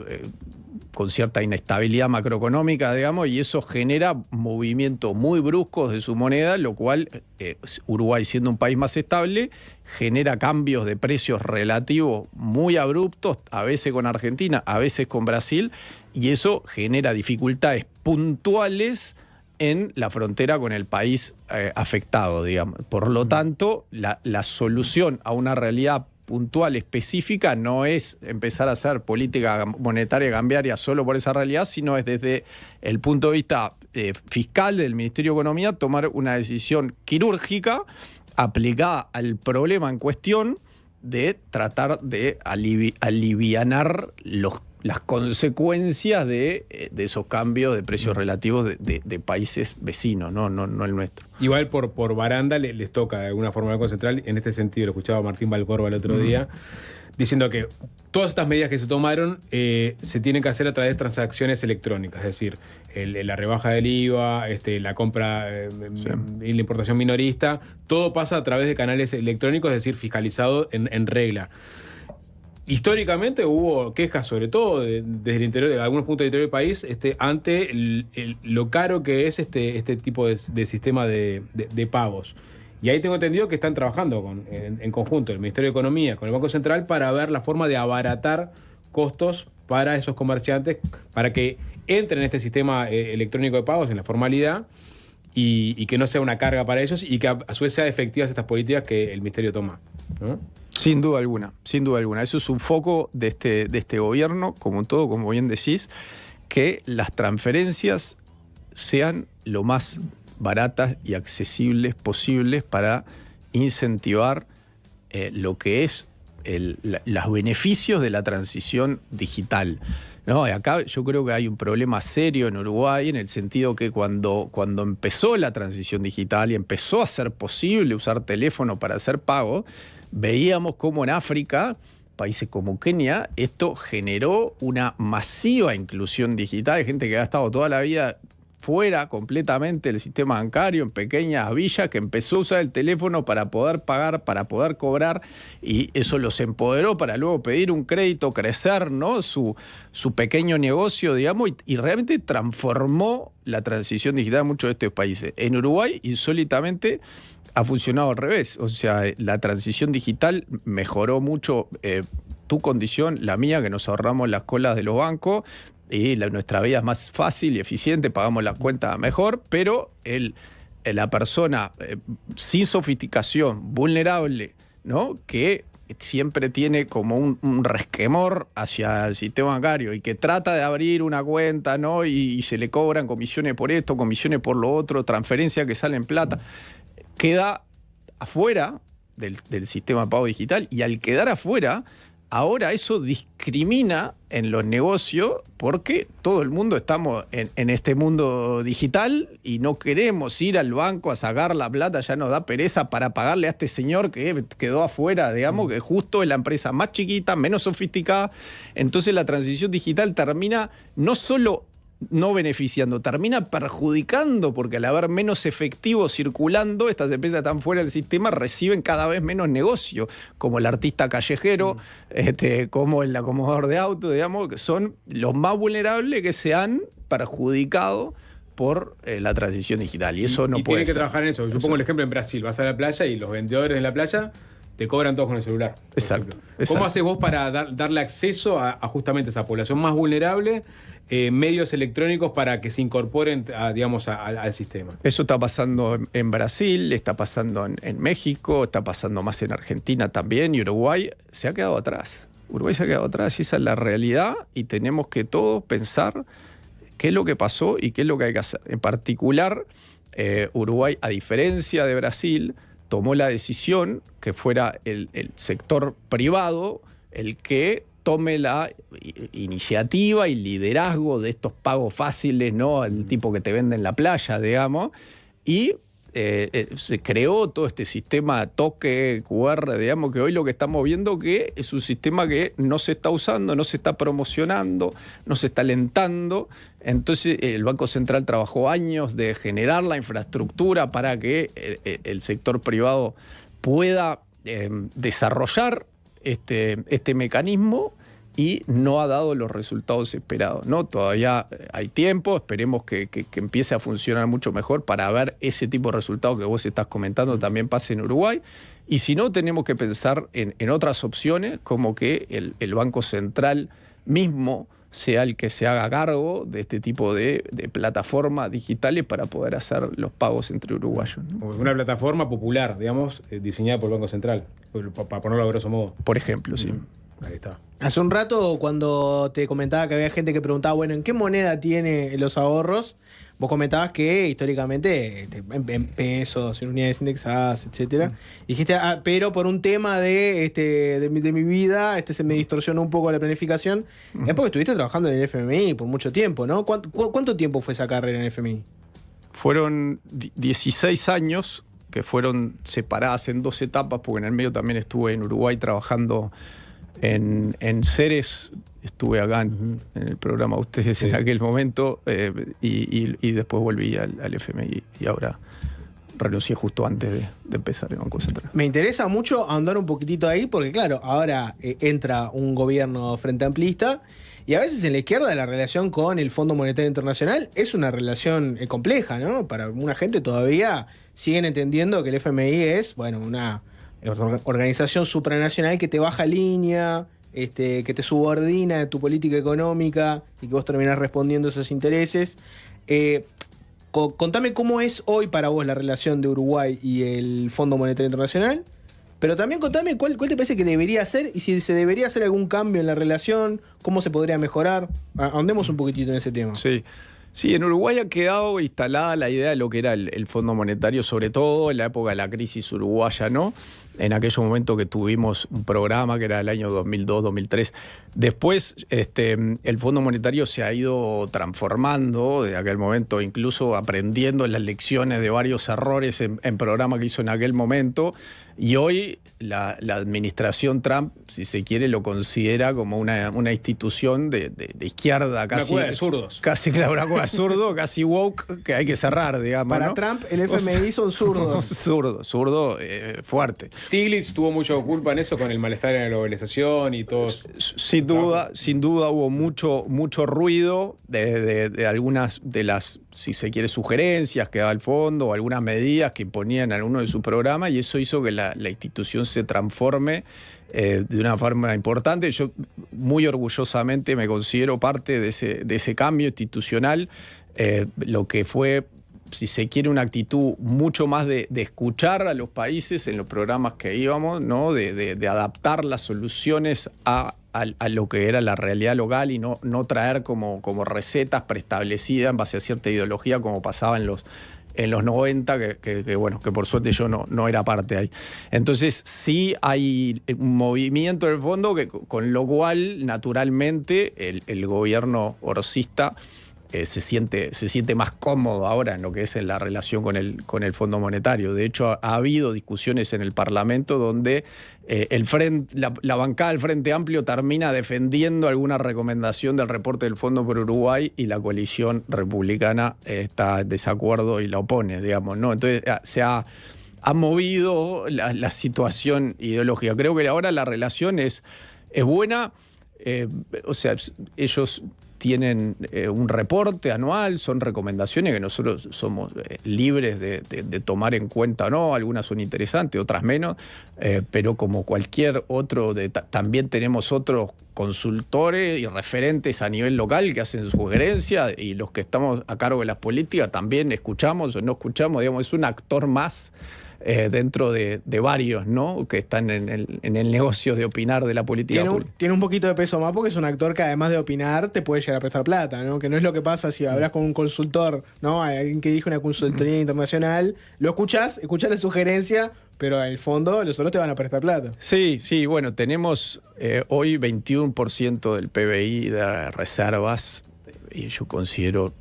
con cierta inestabilidad macroeconómica, digamos, y eso genera movimientos muy bruscos de su moneda, lo cual, Uruguay siendo un país más estable, genera cambios de precios relativos muy abruptos, a veces con Argentina, a veces con Brasil, y eso genera dificultades puntuales en la frontera con el país afectado, digamos. Por lo tanto, la solución a una realidad puntual, específica, no es empezar a hacer política monetaria cambiaria solo por esa realidad, sino es desde el punto de vista fiscal del Ministerio de Economía tomar una decisión quirúrgica aplicada al problema en cuestión de tratar de alivianar las consecuencias de esos cambios de precios relativos de países vecinos, no el nuestro. Igual por baranda les toca de alguna forma al Banco Central. En este sentido, lo escuchaba Martín Valcorba el otro día, diciendo que todas estas medidas que se tomaron se tienen que hacer a través de transacciones electrónicas, es decir, la rebaja del IVA, la compra y la importación minorista, todo pasa a través de canales electrónicos, es decir, fiscalizado en regla. Históricamente hubo quejas, sobre todo desde el interior, de algunos puntos del interior del país, ante lo caro que es este tipo de sistema de pagos. Y ahí tengo entendido que están trabajando en conjunto el Ministerio de Economía con el Banco Central para ver la forma de abaratar costos para esos comerciantes, para que entren en este sistema electrónico de pagos en la formalidad y que no sea una carga para ellos y que a su vez sean efectivas estas políticas que el Ministerio toma, ¿no? Sin duda alguna, sin duda alguna. Eso es un foco de este gobierno, como todo, como bien decís, que las transferencias sean lo más baratas y accesibles posibles para incentivar lo que es los beneficios de la transición digital. No, acá yo creo que hay un problema serio en Uruguay, en el sentido que cuando empezó la transición digital y empezó a ser posible usar teléfono para hacer pago, veíamos cómo en África, países como Kenia, esto generó una masiva inclusión digital. Hay gente que ha estado toda la vida fuera completamente del sistema bancario, en pequeñas villas, que empezó a usar el teléfono para poder pagar, para poder cobrar, y eso los empoderó para luego pedir un crédito, crecer, ¿no?, su pequeño negocio, digamos, y realmente transformó la transición digital en muchos de estos países. En Uruguay, insólitamente, ha funcionado al revés. O sea, la transición digital mejoró mucho tu condición, la mía, que nos ahorramos las colas de los bancos, y nuestra vida es más fácil y eficiente, pagamos la cuenta mejor, pero la persona sin sofisticación, vulnerable, ¿no?, que siempre tiene como un resquemor hacia el sistema bancario y que trata de abrir una cuenta, ¿no?, y se le cobran comisiones por esto, comisiones por lo otro, transferencias que salen plata, queda afuera del sistema de pago digital, y al quedar afuera, ahora eso discrimina en los negocios porque todo el mundo estamos en este mundo digital y no queremos ir al banco a sacar la plata, ya nos da pereza para pagarle a este señor que quedó afuera, digamos, que justo es la empresa más chiquita, menos sofisticada. Entonces la transición digital termina no solo no beneficiando, termina perjudicando, porque al haber menos efectivo circulando, estas empresas están fuera del sistema, reciben cada vez menos negocio, como el artista callejero, como el acomodador de auto, digamos, que son los más vulnerables que se han perjudicado por la transición digital. Y eso no puede ser. Tienen que trabajar en eso. Yo pongo el ejemplo en Brasil. Vas a la playa y los vendedores en la playa te cobran todos con el celular. Exacto. ¿Cómo haces vos para darle acceso a justamente esa población más vulnerable, medios electrónicos para que se incorporen al sistema? Eso está pasando en Brasil, está pasando en México, está pasando más en Argentina también, y Uruguay se ha quedado atrás. Uruguay se ha quedado atrás, y esa es la realidad, y tenemos que todos pensar qué es lo que pasó y qué es lo que hay que hacer. En particular, Uruguay, a diferencia de Brasil, tomó la decisión que fuera el sector privado el que tome la iniciativa y liderazgo de estos pagos fáciles, ¿no?, al tipo que te vende en la playa, digamos, y se creó todo este sistema toque QR, digamos, que hoy lo que estamos viendo que es un sistema que no se está usando, no se está promocionando, no se está alentando. Entonces el Banco Central trabajó años de generar la infraestructura para que el sector privado pueda desarrollar este mecanismo, y no ha dado los resultados esperados, ¿no? Todavía hay tiempo, esperemos que empiece a funcionar mucho mejor para ver ese tipo de resultados que vos estás comentando también pase en Uruguay. Y si no, tenemos que pensar en otras opciones, como que el Banco Central mismo sea el que se haga cargo de este tipo de plataformas digitales para poder hacer los pagos entre uruguayos, ¿no? Una plataforma popular, digamos, diseñada por el Banco Central, para ponerlo a grosso modo. Por ejemplo, sí. Ahí está. Hace un rato, cuando te comentaba que había gente que preguntaba, bueno, ¿en qué moneda tiene los ahorros? Vos comentabas que históricamente en pesos, en unidades indexadas, etcétera. Dijiste, pero por un tema de mi vida, se me distorsionó un poco la planificación. Es porque estuviste trabajando en el FMI por mucho tiempo, ¿no? ¿Cuánto tiempo fue esa carrera en el FMI? Fueron 16 años que fueron separadas en 2 etapas, porque en el medio también estuve en Uruguay trabajando en Ceres, estuve acá en el programa de ustedes en aquel momento, y después volví al FMI, y ahora renuncié justo antes de empezar el Banco Central. Me interesa mucho ahondar un poquitito ahí, porque claro, ahora entra un gobierno frente amplista, y a veces en la izquierda la relación con el Fondo Monetario Internacional es una relación compleja, ¿no? Para alguna gente todavía siguen entendiendo que el FMI es, bueno, una organización supranacional que te baja línea, que te subordina a tu política económica y que vos terminás respondiendo a esos intereses. Contame cómo es hoy para vos la relación de Uruguay y el Fondo Monetario Internacional, pero también contame cuál te parece que debería ser, y si se debería hacer algún cambio en la relación, cómo se podría mejorar. Ahondemos un poquitito en ese tema. Sí, en Uruguay ha quedado instalada la idea de lo que era el Fondo Monetario, sobre todo en la época de la crisis uruguaya, ¿no? En aquellos momentos que tuvimos un programa que era el año 2002-2003. Después, el Fondo Monetario se ha ido transformando desde aquel momento, incluso aprendiendo las lecciones de varios errores en programa que hizo en aquel momento. Y hoy la administración Trump, si se quiere, lo considera como una institución de izquierda, casi. Una cueva de zurdos. Casi, claro, una cueva de zurdos, casi woke, que hay que cerrar, digamos. Para, ¿no?, Trump, el FMI son zurdos. Zurdo, fuerte. Stiglitz tuvo mucha culpa en eso, con el malestar en la globalización y todo. Sin duda hubo mucho ruido de algunas de las, si se quiere, sugerencias que daba el fondo, o algunas medidas que imponían en alguno de sus programas, y eso hizo que la institución se transforme de una forma importante. Yo muy orgullosamente me considero parte de ese cambio institucional, lo que fue si se quiere, una actitud mucho más de escuchar a los países en los programas que íbamos, ¿no? De adaptar las soluciones a lo que era la realidad local y no traer como recetas preestablecidas en base a cierta ideología como pasaba en los 90, que por suerte yo no era parte ahí. Entonces sí hay un movimiento del fondo con lo cual naturalmente el gobierno orosista se siente más cómodo ahora en lo que es en la relación con el Fondo Monetario. De hecho, ha habido discusiones en el Parlamento donde la bancada del Frente Amplio termina defendiendo alguna recomendación del reporte del Fondo por Uruguay y la coalición republicana está en desacuerdo y la opone, digamos, ¿no? Entonces se ha movido la situación ideológica. Creo que ahora la relación es buena. O sea, ellos tienen un reporte anual, son recomendaciones que nosotros somos libres de tomar en cuenta o no, algunas son interesantes, otras menos, pero como cualquier otro, también tenemos otros consultores y referentes a nivel local que hacen sugerencias y los que estamos a cargo de las políticas también escuchamos o no escuchamos, digamos, es un actor más dentro de varios, ¿no? Que están en el negocio de opinar de la política. Tiene un poquito de peso más porque es un actor que además de opinar te puede llegar a prestar plata, ¿no? Que no es lo que pasa si hablas con un consultor, ¿no? Hay alguien que dijo una consultoría internacional, lo escuchás la sugerencia, pero en el fondo los otros te van a prestar plata. Sí, bueno, tenemos hoy 21% del PBI de reservas y yo considero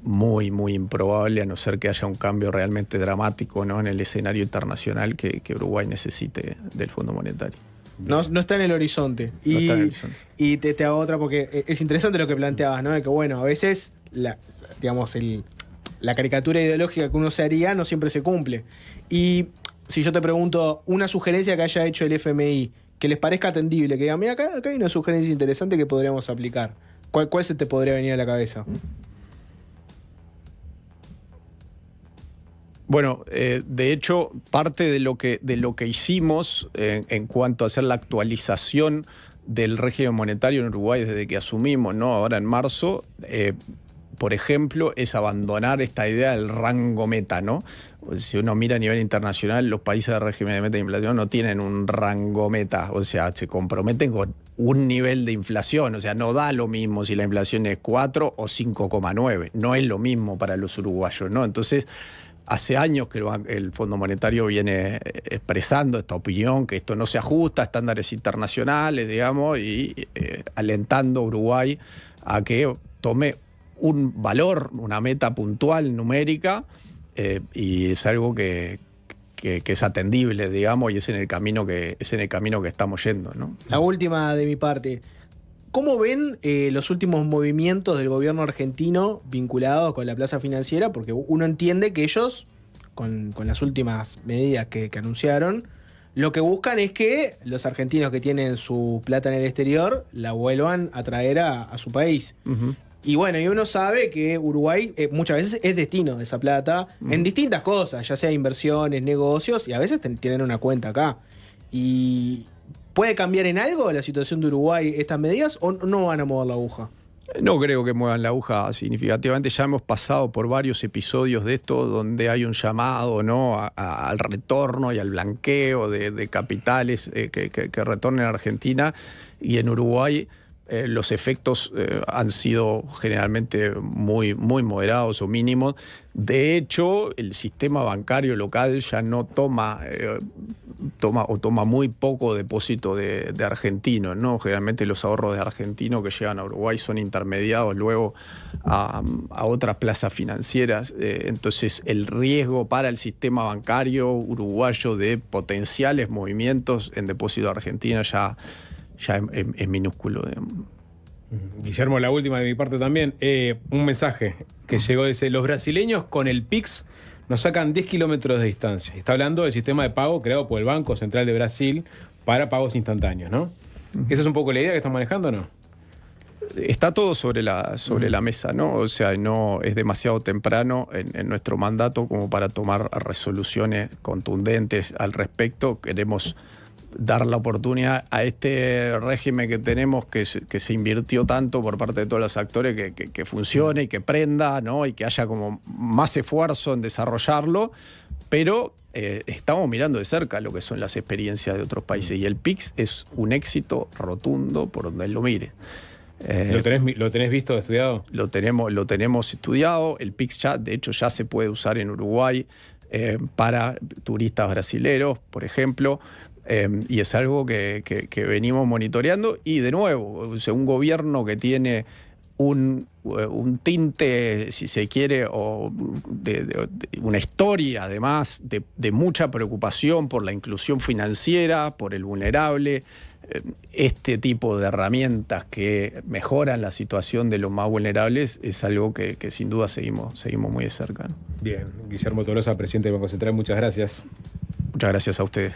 muy, muy improbable, a no ser que haya un cambio realmente dramático, ¿no? En el escenario internacional que Uruguay necesite del Fondo Monetario. No está en el horizonte. No está en el horizonte. Y te hago otra porque es interesante lo que planteabas, ¿no? De que bueno, a veces la caricatura ideológica que uno se haría no siempre se cumple. Y si yo te pregunto una sugerencia que haya hecho el FMI, que les parezca atendible, que digan, mira, acá hay una sugerencia interesante que podríamos aplicar. ¿Cuál se te podría venir a la cabeza? Bueno, de hecho, parte de lo que hicimos en cuanto a hacer la actualización del régimen monetario en Uruguay desde que asumimos, ¿no? Ahora en marzo, por ejemplo, es abandonar esta idea del rango meta, ¿no? Si uno mira a nivel internacional, los países de régimen de meta de inflación no tienen un rango meta, o sea, se comprometen con un nivel de inflación, o sea, no da lo mismo si la inflación es 4 o 5,9, no es lo mismo para los uruguayos, ¿no? Entonces, hace años que el Fondo Monetario viene expresando esta opinión, que esto no se ajusta a estándares internacionales, digamos, y alentando a Uruguay a que tome un valor, una meta puntual, numérica, y es algo que es atendible, digamos, y es en el camino que estamos yendo, ¿no? La última de mi parte. ¿Cómo ven los últimos movimientos del gobierno argentino vinculados con la plaza financiera? Porque uno entiende que ellos, con las últimas medidas que anunciaron, lo que buscan es que los argentinos que tienen su plata en el exterior la vuelvan a traer a su país. Uh-huh. Y bueno, y uno sabe que Uruguay muchas veces es destino de esa plata en distintas cosas, ya sea inversiones, negocios, y a veces tienen una cuenta acá. Y ¿puede cambiar en algo la situación de Uruguay estas medidas o no van a mover la aguja? No creo que muevan la aguja significativamente. Ya hemos pasado por varios episodios de esto donde hay un llamado, ¿no? al retorno y al blanqueo de capitales que retornen a Argentina, y en Uruguay los efectos han sido generalmente muy, muy moderados o mínimos. De hecho, el sistema bancario local ya no toma muy poco depósito de argentinos, ¿no? Generalmente los ahorros de argentinos que llegan a Uruguay son intermediados luego a otras plazas financieras. Entonces, el riesgo para el sistema bancario uruguayo de potenciales movimientos en depósito de Argentina ya es minúsculo. Guillermo, la última de mi parte también. Un mensaje que llegó, dice: los brasileños con el PIX nos sacan 10 kilómetros de distancia. Está hablando del sistema de pago creado por el Banco Central de Brasil para pagos instantáneos, ¿no? ¿Esa es un poco la idea que están manejando o no? Está todo sobre la mesa, ¿no? O sea, no es demasiado temprano en nuestro mandato como para tomar resoluciones contundentes al respecto. Queremos dar la oportunidad a este régimen que tenemos, que se invirtió tanto por parte de todos los actores, que funcione y que prenda, ¿no? Y que haya como más esfuerzo en desarrollarlo, pero estamos mirando de cerca lo que son las experiencias de otros países, y el PIX es un éxito rotundo por donde lo mire. ¿Lo tenés visto, estudiado? Lo tenemos estudiado. El PIX de hecho ya se puede usar en Uruguay para turistas brasileros, por ejemplo, y es algo que venimos monitoreando. Y de nuevo, o sea, un gobierno que tiene un tinte, si se quiere, o de una historia además de mucha preocupación por la inclusión financiera, por el vulnerable, este tipo de herramientas que mejoran la situación de los más vulnerables es algo que sin duda seguimos muy de cerca, ¿no? Bien, Guillermo Tolosa, presidente del Banco Central, muchas gracias. Muchas gracias a ustedes.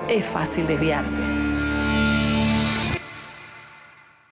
Es fácil desviarse.